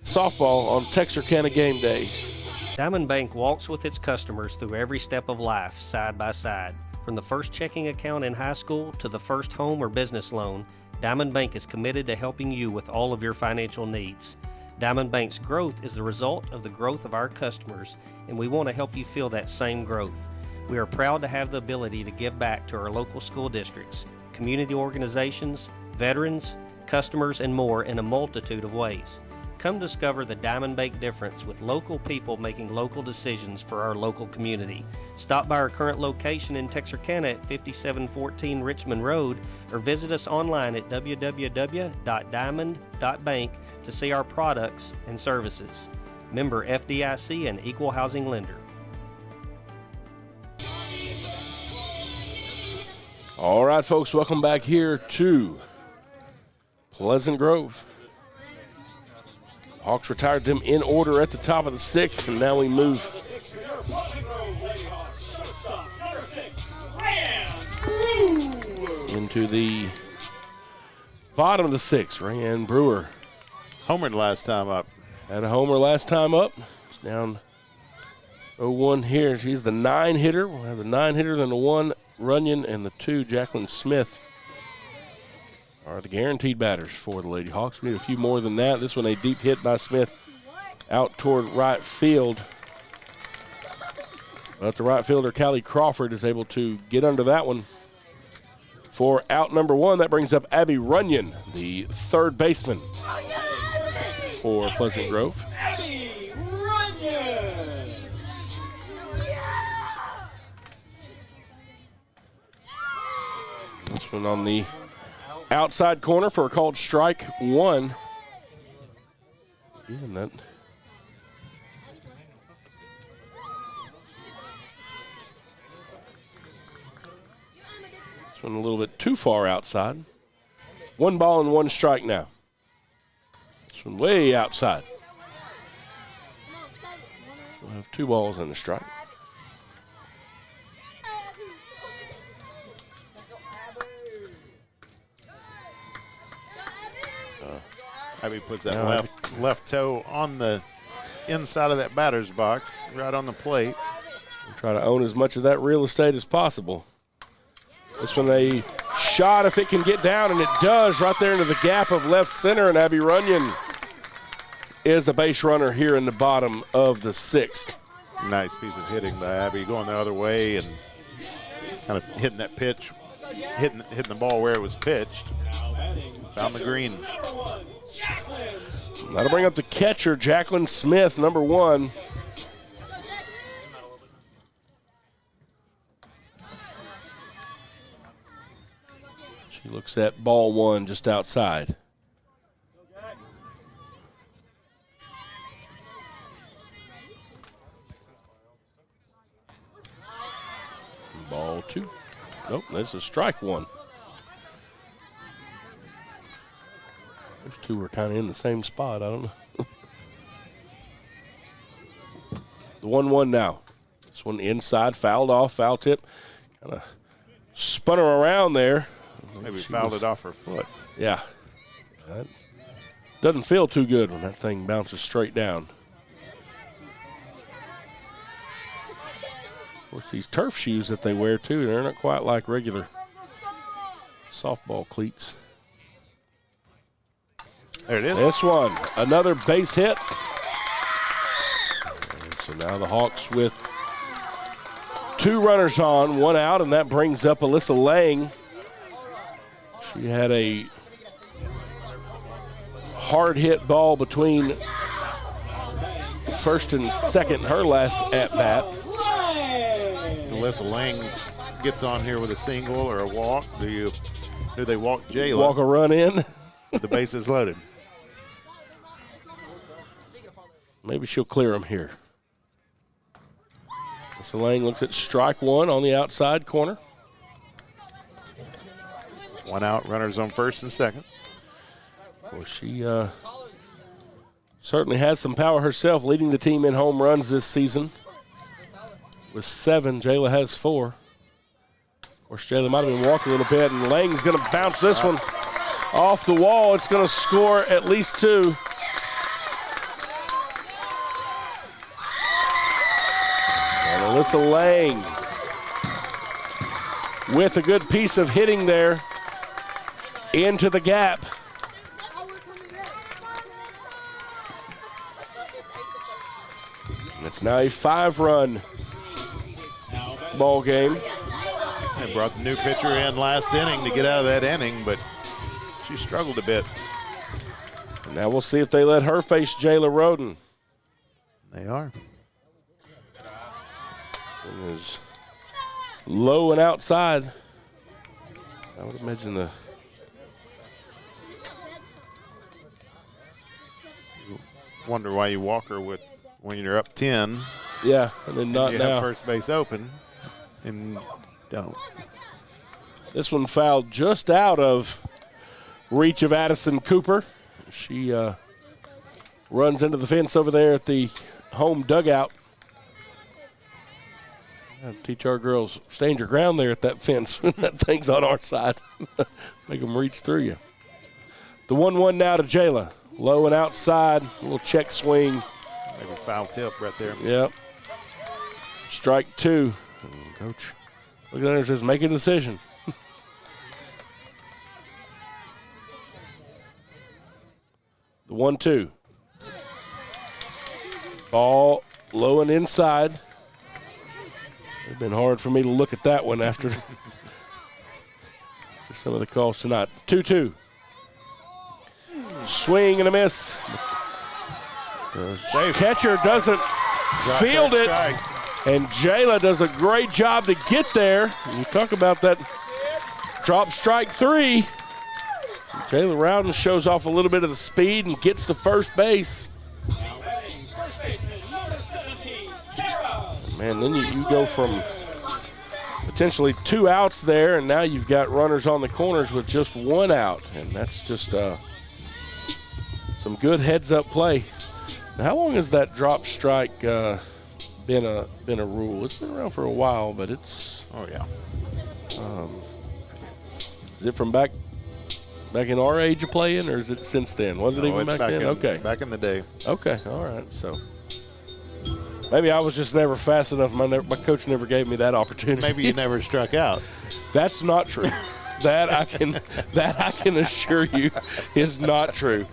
S1: softball on Texarkana Gameday.
S15: Diamond Bank walks with its customers through every step of life, side by side. From the first checking account in high school to the first home or business loan, Diamond Bank is committed to helping you with all of your financial needs. Diamond Bank's growth is the result of the growth of our customers, and we want to help you feel that same growth. We are proud to have the ability to give back to our local school districts, community organizations, veterans, customers, and more in a multitude of ways. Come discover the Diamond Bank difference with local people making local decisions for our local community. Stop by our current location in Texarkana at 5714 Richmond Road or visit us online at www.diamond.bank to see our products and services. Member FDIC and Equal Housing Lender.
S1: All right, folks, welcome back here to Pleasant Grove. Hawks retired them in order at the top of the 6th, and now we move into the bottom of the 6th. Rayanne Brewer
S3: homered last time up.
S1: Had a homer last time up. It's down 0-1 here. She's the 9 hitter. We'll have the 9 hitter, then the 1 Runyon, and the 2 Jacqueline Smith are the guaranteed batters for the Lady Hawks. We need a few more than that. This one a deep hit by Smith out toward right field. But the right fielder, Callie Crawford, is able to get under that one for out number 1. That brings up Abby Runyon, the third baseman for Pleasant Grove.
S16: Abby Runyon!
S1: This one on the outside corner for a called strike 1. Yeah, and that. This one a little bit too far outside. 1 ball and 1 strike now. This one way outside. We'll have 2 balls and a strike.
S3: Abby puts that left toe on the inside of that batter's box, right on the plate.
S1: We'll try to own as much of that real estate as possible. This one a shot if it can get down, and it does right there into the gap of left center, and Abby Runyon is a base runner here in the bottom of the 6th.
S3: Nice piece of hitting by Abby, going the other way and kind of hitting that pitch, hitting the ball where it was pitched. Found the green.
S1: That'll bring up the catcher, Jacqueline Smith, number 1. She looks Looks at ball one just outside. Ball two. Nope, that's a strike one. Those two were kind of in the same spot. I don't know. The 1-1 now. This one inside, fouled off, foul tip. Kind of spun her around there.
S3: Maybe fouled it off her foot.
S1: Yeah. That doesn't feel too good when that thing bounces straight down. Of course, these turf shoes that they wear, too, they're not quite like regular softball cleats.
S3: There it is.
S1: This one, another base hit. And so now the Hawks with 2 runners on, 1 out, and that brings up Alyssa Lang. She had a hard hit ball between first and second, her last at-bat.
S3: Alyssa Lang gets on here with a single or a walk. Do they walk Jayla?
S1: Walk a run in.
S3: The base is loaded.
S1: Maybe she'll clear them here. Alyssa Lang looks at strike one on the outside corner.
S3: 1 out, runners on first and second.
S1: Well, she certainly has some power herself, leading the team in home runs this season. With 7, Jayla has 4. Of course, Jayla might have been walking a little bit, and Lang's going to bounce this one off the wall. It's going to score at least 2. And Alyssa Lang with a good piece of hitting there into the gap. It's now a 5-run ball game.
S3: They brought the new pitcher in last inning to get out of that inning, but she struggled a bit.
S1: And now we'll see if they let her face Jayla Roden.
S3: They are.
S1: It is low and outside. I would imagine the
S3: wonder why you walk her with when you're up 10.
S1: Yeah, and then not
S3: you
S1: now.
S3: have first base open and don't.
S1: This one fouled just out of reach of Addison Cooper. She runs into the fence over there at the home dugout. Teach our girls, stand your ground there at that fence when that thing's on our side. Make them reach through you. The 1-1 now to Jayla. Low and outside, a little check swing.
S3: Maybe foul tip right there.
S1: Yep. Strike 2. Coach, look at that, says make a decision. The 1-2. Ball low and inside. It's been hard for me to look at that one after some of the calls tonight. 2-2. Swing and a miss. Catcher doesn't field it. And Jayla does a great job to get there. You talk about that drop strike 3. Jayla Rowden shows off a little bit of the speed and gets to first base. Man, then you go from potentially 2 outs there, and now you've got runners on the corners with just 1 out. And that's just some good heads-up play. Now, how long has that drop strike been a rule? It's been around for a while, but it's is it from back in our age of playing, or is it since then? Was it even back then? Okay,
S3: back in the day.
S1: Okay, all right. So maybe I was just never fast enough. My coach never gave me that opportunity.
S3: Maybe you never struck out.
S1: That's not true. That I can assure you is not true.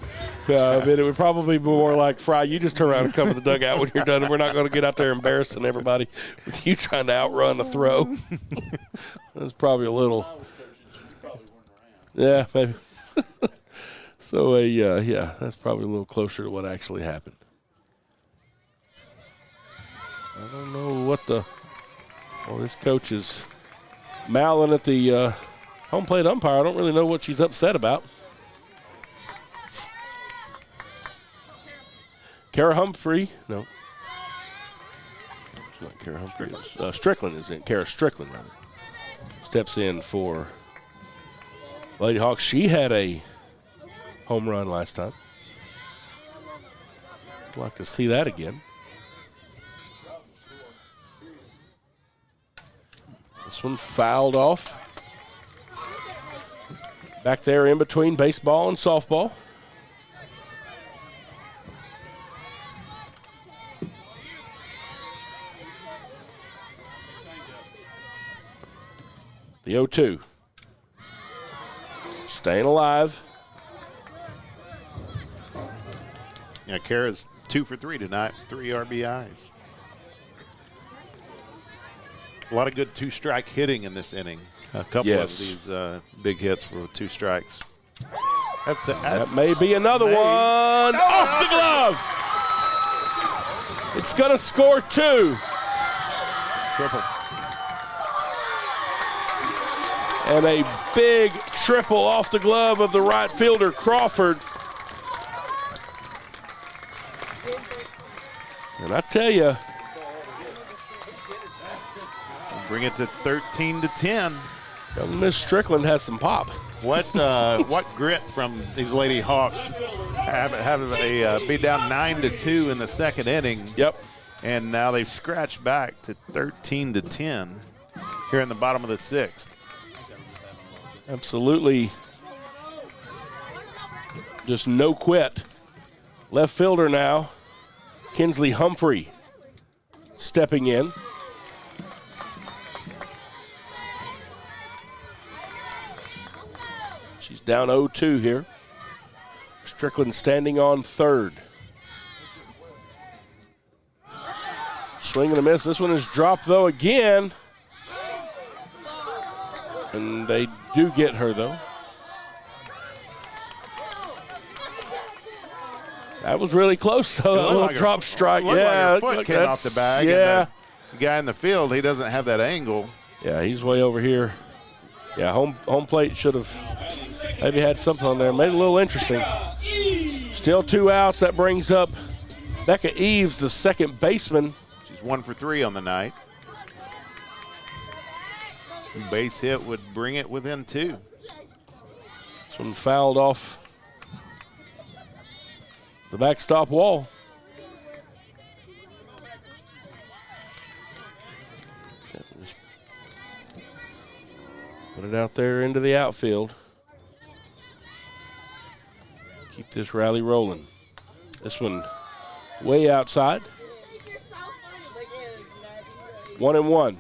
S1: I mean, it would probably be more like, Fry, you just turn around and come to the dugout when you're done, and we're not going to get out there embarrassing everybody with you trying to outrun a throw. That's probably a little. Yeah, maybe. So, yeah, that's probably a little closer to what actually happened. I don't know what this coach is mouthing at the home plate umpire, I don't really know what she's upset about. Kara Humphrey, no. It's not Kara Humphrey. Strickland is in. Kara Strickland, rather. Steps in for Lady Hawks. She had a home run last time. I'd like to see that again. This one fouled off. Back there in between baseball and softball. The 0-2. Staying alive.
S3: Yeah, Kara's 2 for 3 tonight, 3 RBIs. A lot of good 2-strike hitting in this inning. A couple of these big hits were 2 strikes. That's it.
S1: That may be another one. Off the glove. It's going to score 2.
S3: Triple.
S1: And a big triple off the glove of the right fielder, Crawford. And I tell you,
S3: bring it to 13-10.
S1: Young Miss Strickland has some pop.
S3: What grit from these Lady Hawks have be down 9-2 in the second inning.
S1: Yep.
S3: And now they've scratched back to 13-10 here in the bottom of the 6th.
S1: Absolutely. Just no quit. Left fielder now, Kinsley Humphrey stepping in. She's down 0-2 here. Strickland standing on third. Swing and a miss. This one is dropped, though, again. And they do get her, though. That was really close, though. That little drop strike.
S3: Like her foot came off the bag.
S1: Yeah.
S3: And the guy in the field, he doesn't have that angle.
S1: Yeah, he's way over here. Yeah, home plate should have maybe had something on there. Made it a little interesting. Still 2 outs. That brings up Becca Eves, the second baseman.
S3: She's 1 for 3 on the night. Base hit would bring it within 2.
S1: This one fouled off the backstop wall. Just put it out there into the outfield. Keep this rally rolling. This one way outside. 1-1.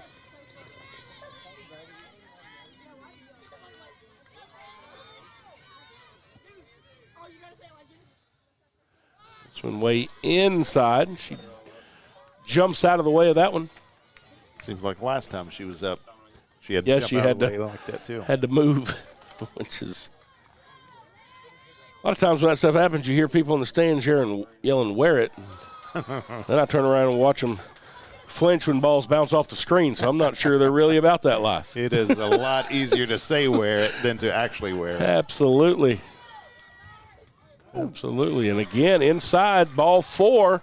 S1: This one way inside. She jumps out of the way of that one.
S3: Seems like last time she was up, she had
S1: she had
S3: to like that too.
S1: Had to move, which is a lot of times when that stuff happens, you hear people in the stands here and yelling, "Wear it!" Then I turn around and watch them flinch when balls bounce off the screen. So I'm not sure they're really about that life.
S3: It is a lot easier to say "wear it" than to actually wear it.
S1: Absolutely. Absolutely. And again, inside, ball 4.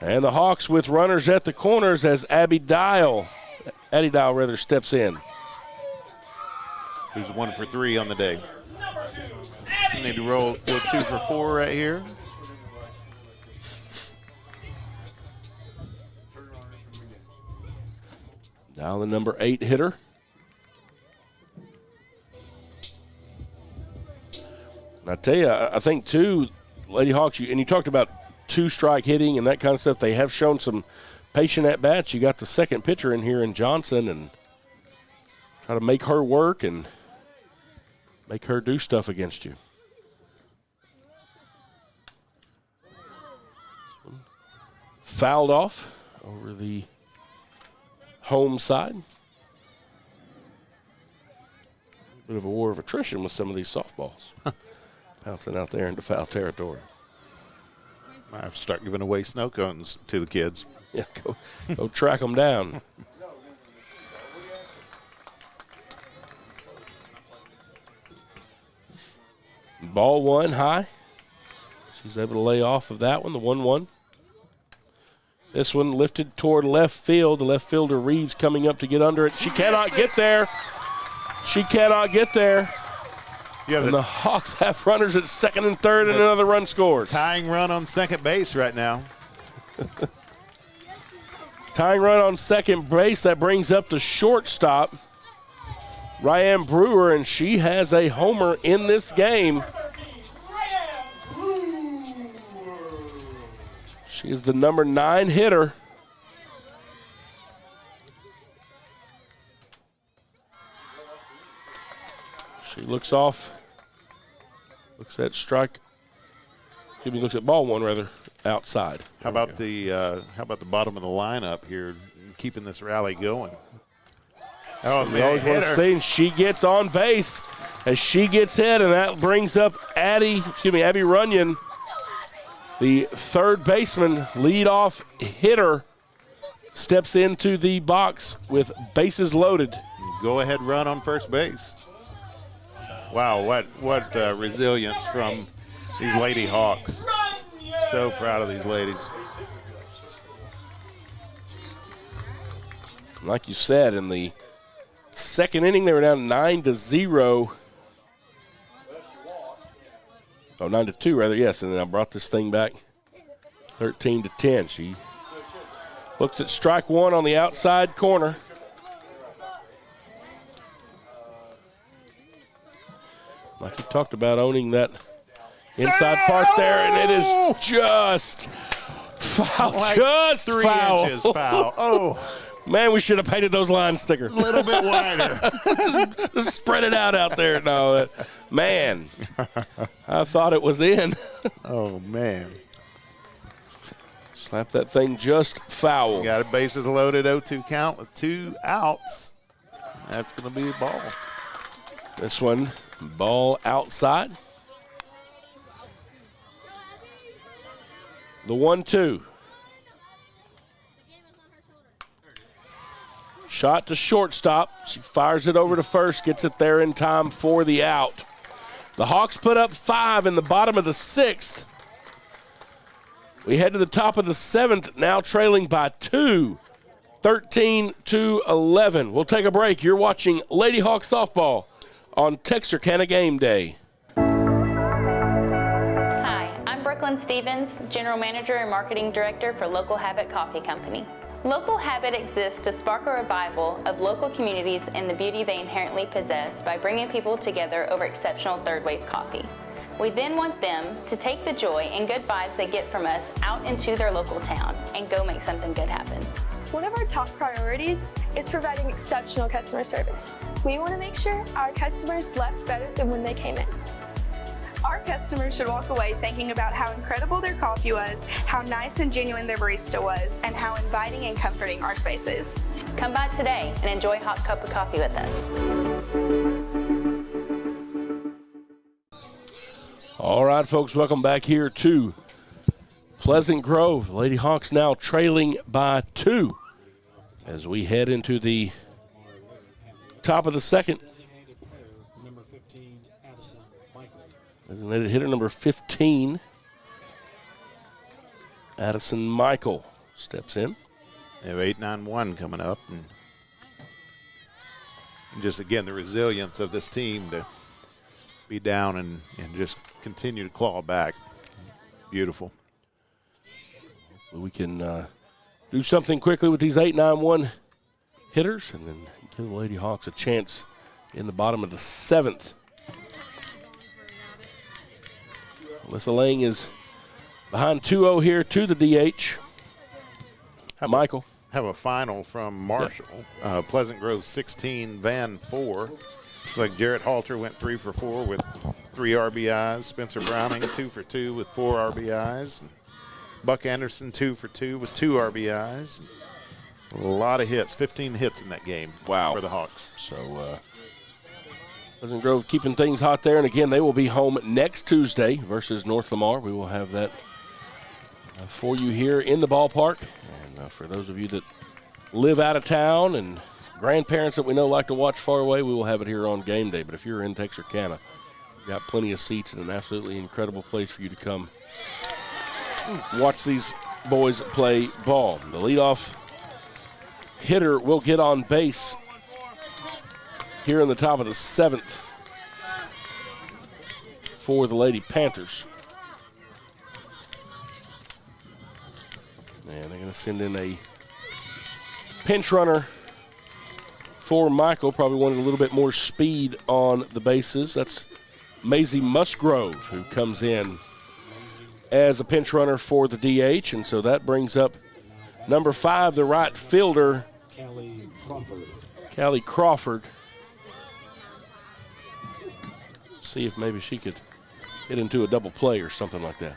S1: And the Hawks with runners at the corners as Addie Dial steps in.
S3: Who's 1 for 3 on the day. Need to go 2 for 4 right here.
S1: Dial, the number 8 hitter. I tell you, I think, too, Lady Hawks, and you talked about 2-strike hitting and that kind of stuff. They have shown some patient at-bats. You got the second pitcher in here in Johnson and try to make her work and make her do stuff against you. Fouled off over the home side. Bit of a war of attrition with some of these softballs. Bouncing out there into foul territory.
S3: I have to start giving away snow cones to the kids.
S1: Yeah, go track them down. ball one high. She's able to lay off of that one, the 1-1. This one lifted toward left field. The left fielder, Reeves, coming up to get under it. She cannot get there. She cannot get there. And the Hawks have runners at second and third, and another run scored.
S3: Tying run on second base right now.
S1: Tying run on second base. That brings up the shortstop, Ryan Brewer, and she has a homer in this game. She is the number 9 hitter. She looks off, looks at strike. Excuse me, looks at ball one rather outside.
S3: How about the bottom of the lineup here, keeping this rally going? Oh,
S1: we always want to see, and she gets on base as she gets hit, and that brings up Abby Runyon, the third baseman, leadoff hitter, steps into the box with bases loaded.
S3: Go ahead run on first base. Wow, what resilience from these Lady Hawks. So proud of these ladies.
S1: Like you said, in the second inning, they were down 9-0. Oh, 9-2 rather, yes. And then I brought this thing back 13-10. She looks at strike one on the outside corner. Like you talked about, owning that inside part there, and it is just foul.
S3: Like
S1: just
S3: 3
S1: foul.
S3: inches foul. Oh.
S1: Man, we should have painted those line stickers.
S3: A little bit wider.
S1: just spread it out there. No, man, I thought it was in.
S3: Oh, man.
S1: Slap that thing just foul.
S3: Got it, bases loaded, 0-2 count with 2 outs. That's going to be a ball.
S1: This one, ball outside. The 1-2. Shot to shortstop. She fires it over to first, gets it there in time for the out. The Hawks put up 5 in the bottom of the 6th. We head to the top of the 7th, now trailing by 2, 13-11. We'll take a break. You're watching Lady Hawk softball on Texarkana Gameday.
S17: Hi, I'm Brooklyn Stevens, General Manager and Marketing Director for Local Habit Coffee Company. Local Habit exists to spark a revival of local communities and the beauty they inherently possess by bringing people together over exceptional third-wave coffee. We then want them to take the joy and good vibes they get from us out into their local town and go make something good happen.
S18: One of our top priorities is providing exceptional customer service. We want to make sure our customers left better than when they came in. Our customers should walk away thinking about how incredible their coffee was, how nice and genuine their barista was, and how inviting and comforting our space is.
S17: Come by today and enjoy a hot cup of coffee with us.
S1: All right, folks, welcome back here to Pleasant Grove. Lady Hawks now trailing by 2 as we head into the top of the 2nd. Designated hitter number 15, Addison Michael, steps in.
S3: They have 8-9-1 coming up. And just, again, the resilience of this team to be down and just continue to claw back. Beautiful.
S1: We can do something quickly with these 8-9-1 hitters and then give the Lady Hawks a chance in the bottom of the 7th. Alyssa Lang is behind 2-0 here to the DH. Michael.
S3: Have a final from Marshall. Yep. Pleasant Grove 16, Van 4. Looks like Jarrett Halter went 3 for 4 with 3 RBIs. Spencer Browning 2 for 2 with 4 RBIs. Buck Anderson 2 for 2 with 2 RBIs. A lot of hits, 15 hits in that game.
S1: Wow.
S3: For the Hawks.
S1: So Pleasant Grove keeping things hot there. And, again, they will be home next Tuesday versus North Lamar. We will have that for you here in the ballpark. And for those of you that live out of town and grandparents that we know like to watch far away, we will have it here on game day. But if you're in Texarkana, Got plenty of seats and an absolutely incredible place for you to come watch these boys play ball. The leadoff hitter will get on base here in the top of the 7th for the Lady Panthers. And they're going to send in a pinch runner for Michael. Probably wanted a little bit more speed on the bases. That's Maisie Musgrove who comes in as a pinch runner for the DH. And so that brings up number 5, the right fielder, Callie Crawford. See if maybe she could get into a double play or something like that.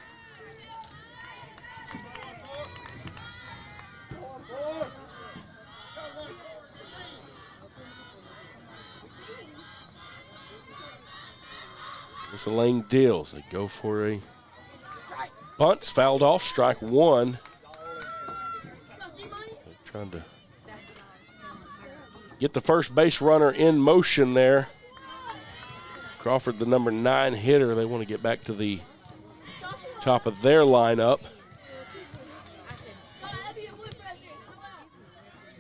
S1: It's a Lane deals. They go for a bunt. Fouled off. Strike 1. They're trying to get the first base runner in motion there. Crawford, the number 9 hitter. They want to get back to the top of their lineup.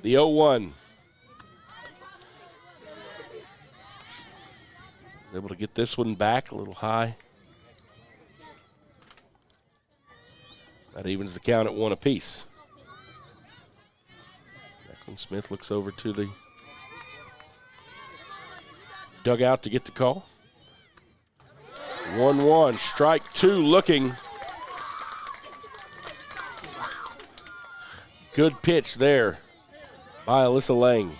S1: The 0-1. Able to get this one back a little high. That evens the count at 1 apiece. Jacqueline Smith looks over to the dugout to get the call. 1-1, strike 2 looking. Good pitch there by Alyssa Lang.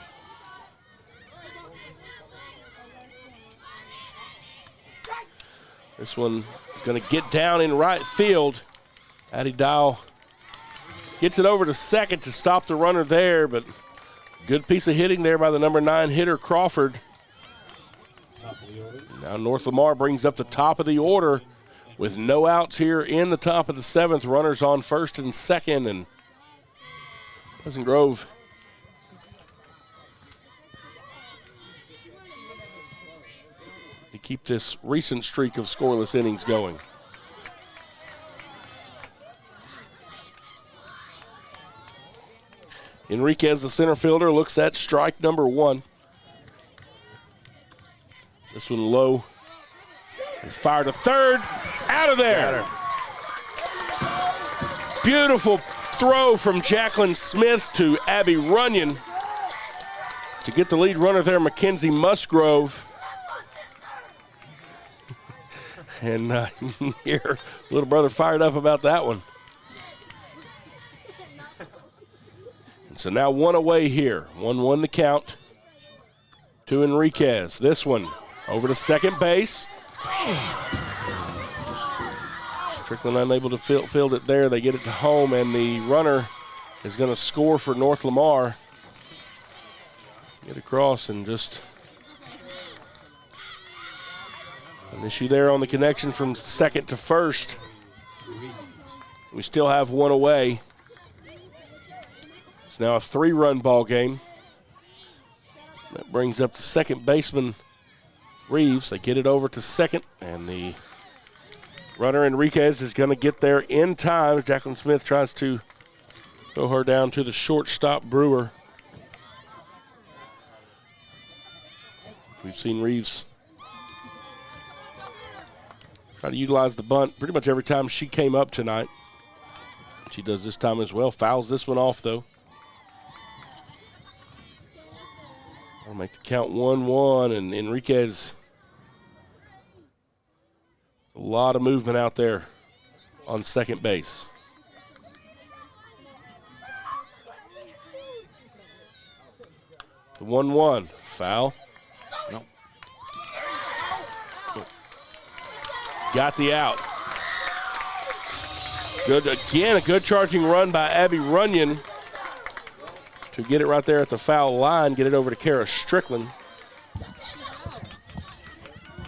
S1: This one is going to get down in right field. Addie Dial gets it over to second to stop the runner there, but good piece of hitting there by the number 9 hitter, Crawford. Now North Lamar brings up the top of the order with no outs here in the top of the 7th. Runners on first and second, and Pleasant Grove to keep this recent streak of scoreless innings going. Enriquez, the center fielder, looks at strike number 1. This one low. They fire to third. Out of there. Beautiful throw from Jacqueline Smith to Abby Runyon to get the lead runner there, Mackenzie Musgrove. And here, little brother fired up about that one. And so now 1 away here. 1-1 the count to Enriquez. This one over to second base. Strickland unable to field it there. They get it to home, and the runner is going to score for North Lamar. Get across and just an issue there on the connection from second to first. We still have 1 away. It's now a 3-run ball game. That brings up the second baseman, Reeves. They get it over to second, and the runner Enriquez is going to get there in time. Jacqueline Smith tries to throw her down to the shortstop, Brewer. We've seen Reeves try to utilize the bunt pretty much every time she came up tonight. She does this time as well. Fouls this one off, though. I'll make the count 1-1, and Enriquez. A lot of movement out there on second base. The 1-1, foul.
S3: Nope.
S1: Got the out. Good again, a good charging run by Abby Runyon to get it right there at the foul line, get it over to Kara Strickland.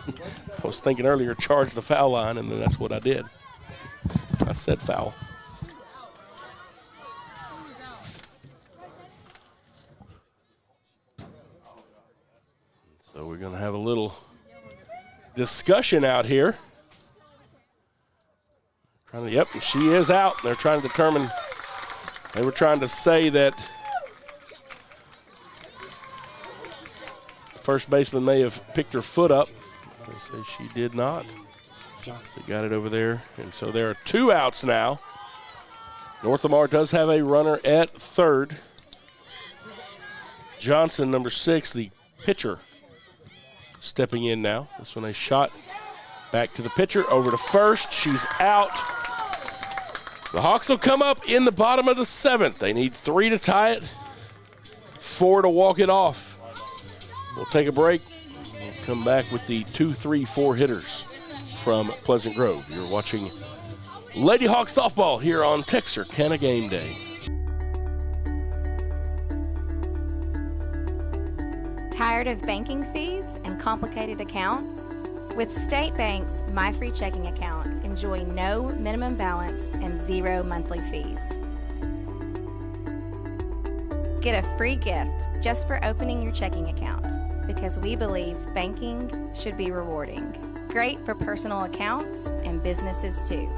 S1: I was thinking earlier, charge the foul line, and then that's what I did. I said foul. So we're going to have a little discussion out here. Yep, and she is out. They're trying to determine. They were trying to say that the first baseman may have picked her foot up. They say she did not. They got it over there. And so there are 2 outs now. North Lamar does have a runner at third. Johnson, number 6, the pitcher, stepping in now. This one a shot back to the pitcher, over to first. She's out. The Hawks will come up in the bottom of the 7th. They need 3 to tie it, 4 to walk it off. We'll take a break. We'll come back with the 2, 3, 4 hitters from Pleasant Grove. You're watching Lady Hawk softball here on Texarkana Gameday.
S8: Tired of banking fees and complicated accounts? With State Bank's My Free Checking Account, enjoy no minimum balance and 0 monthly fees. Get a free gift just for opening your checking account, because we believe banking should be rewarding. Great for personal accounts and businesses too.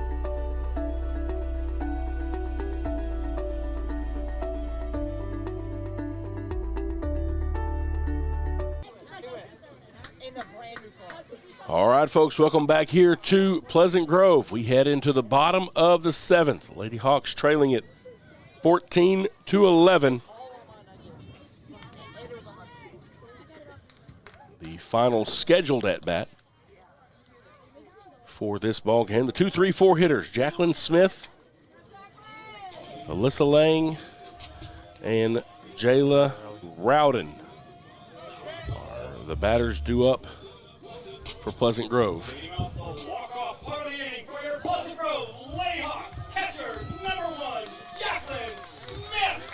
S1: All right, folks, welcome back here to Pleasant Grove. We head into the bottom of the 7th. Lady Hawks trailing it 14-11. The final scheduled at-bat for this ball game. The 2, 3, 4 hitters, Jacqueline Smith, Alyssa Lang, and Jayla Rowden are the batters due up for Pleasant Grove.
S16: Walk-off partying for your Pleasant Grove Lady Hawks catcher number 1, Jacqueline Smith.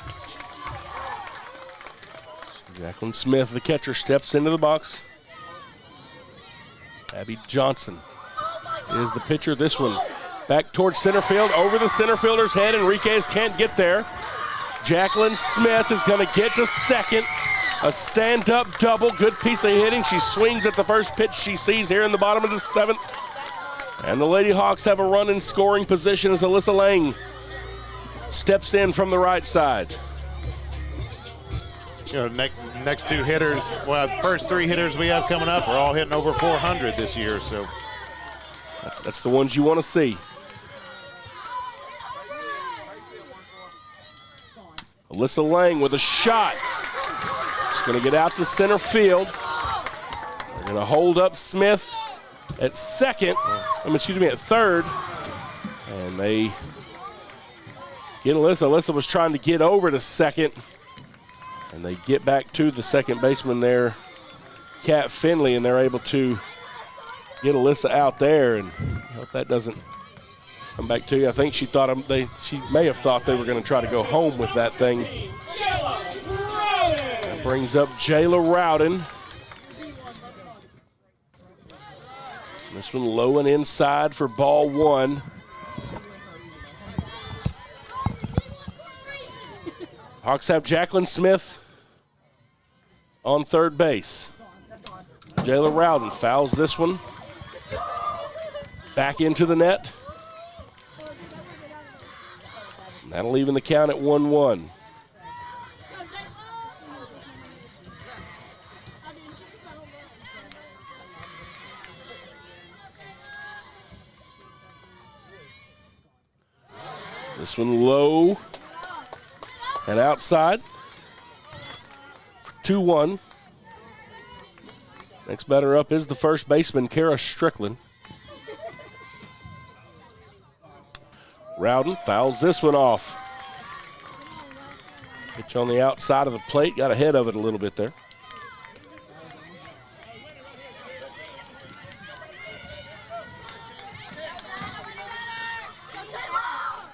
S1: Jacqueline Smith, the catcher, steps into the box. Abby Johnson is the pitcher. This one back towards center field, over the center fielder's head. Enriquez can't get there. Jacqueline Smith is going to get to second. A stand-up double, good piece of hitting. She swings at the first pitch she sees here in the bottom of the 7th. And the Lady Hawks have a run in scoring position as Alyssa Lang steps in from the right side.
S3: You know, next 2 hitters, well, the first 3 hitters we have coming up are all hitting over 400 this year. So
S1: that's the ones you want to see. Alyssa Lang with a shot. Going to get out to center field. They're going to hold up Smith at second. At third. And they get Alyssa. Alyssa was trying to get over to second. And they get back to the second baseman there, Kat Finley, and they're able to get Alyssa out there. And I hope that doesn't come back to you. I think she may have thought they were going to try to go home with that thing. Brings up Jayla Rowden. This one low and inside for ball 1. Hawks have Jacqueline Smith on third base. Jayla Rowden fouls this one. Back into the net. That'll even the count at 1-1. This one low and outside for 2-1. Next batter up is the first baseman, Kara Strickland. Rowden fouls this one off. Pitch on the outside of the plate, got ahead of it a little bit there.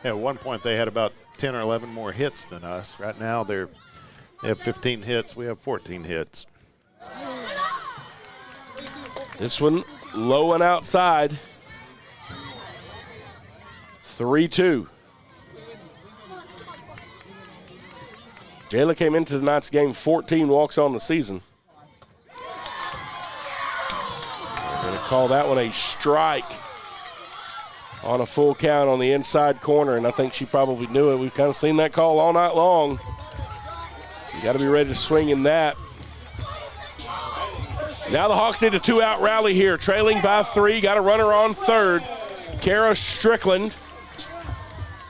S3: At one point, they had about 10 or 11 more hits than us. Right now, they have 15 hits. We have 14 hits.
S1: This one low and outside. 3-2. Jayla came into tonight's game 14 walks on the season. They're going to call that one a strike on a full count on the inside corner, and I think she probably knew it. We've kind of seen that call all night long. You got to be ready to swing in that. Now the Hawks need a 2-out rally here, trailing by 3. Got a runner on third. Kara Strickland,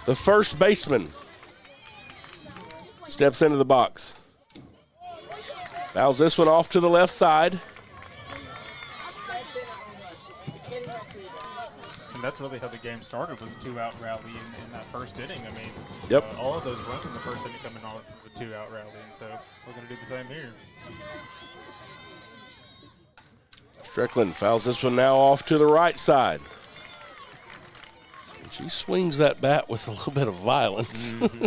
S1: the first baseman, steps into the box. Fouls this one off to the left side.
S2: And that's really how the game started, was a 2-out rally in that first inning. I mean,
S1: yep.
S2: All of those runs in the first inning coming off of a 2-out rally, and so we're going to do the same here.
S1: Strickland fouls this one now off to the right side. And she swings that bat with a little bit of violence. Mm-hmm.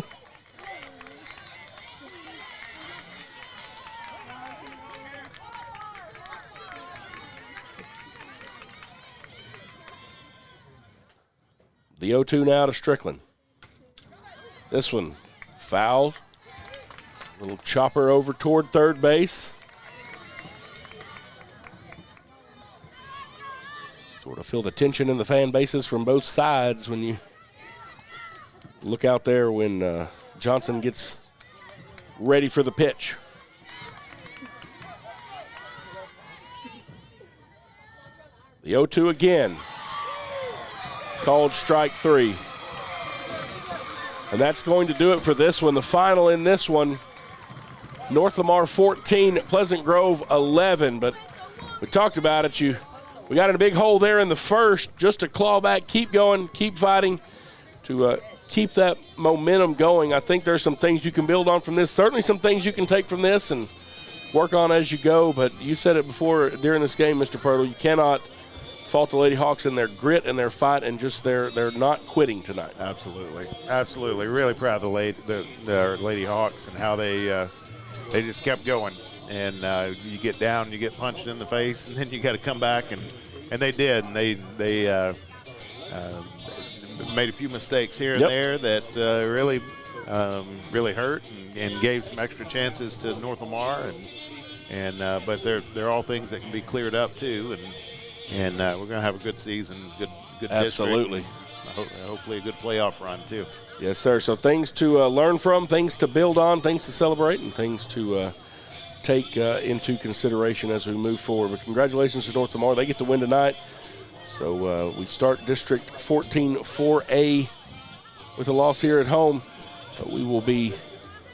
S1: The 0-2 now to Strickland. This one fouled. Little chopper over toward third base. Sort of feel the tension in the fan bases from both sides when you look out there when Johnson gets ready for the pitch. The 0-2 again. Called strike 3. And that's going to do it for this one. The final in this one, North Lamar 14, Pleasant Grove 11. But we talked about it. We got in a big hole there in the first, just to claw back, keep going, keep fighting, to keep that momentum going. I think there's some things you can build on from this. Certainly some things you can take from this and work on as you go. But you said it before during this game, Mr. Pirtle, you cannot fault the Lady Hawks in their grit and their fight and just they're not quitting tonight.
S3: Absolutely. Absolutely. Really proud of the Lady Hawks and how they just kept going. And you get down, you get punched in the face, and then you got to come back, and they did. And they made a few mistakes here and there that really hurt and gave some extra chances to North Lamar. But they're all things that can be cleared up too. And we're going to have a good season, good
S1: Absolutely.
S3: district. Hopefully a good playoff run too.
S1: Yes, sir. So things to learn from, things to build on, things to celebrate, and things to take into consideration as we move forward. But congratulations to North Lamar. They get the win tonight. So we start District 14 4A with a loss here at home. But we will be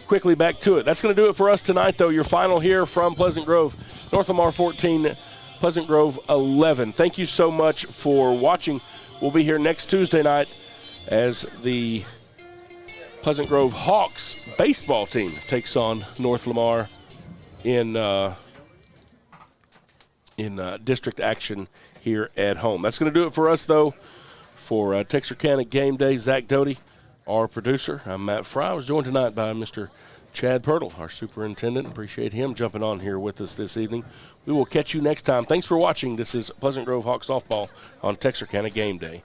S1: quickly back to it. That's going to do it for us tonight, though. Your final here from Pleasant Grove. North Lamar 14, Pleasant Grove 11. Thank you so much for watching. We'll be here next Tuesday night as the Pleasant Grove Hawks baseball team takes on North Lamar in district action here at home. That's going to do it for us, though. For Texarkana Gameday, Zach Doty, our producer. I'm Matt Fry. I was joined tonight by Mr. Chad Pirtle, our superintendent. Appreciate him jumping on here with us this evening. We will catch you next time. Thanks for watching. This is Pleasant Grove Hawks softball on Texarkana Game Day.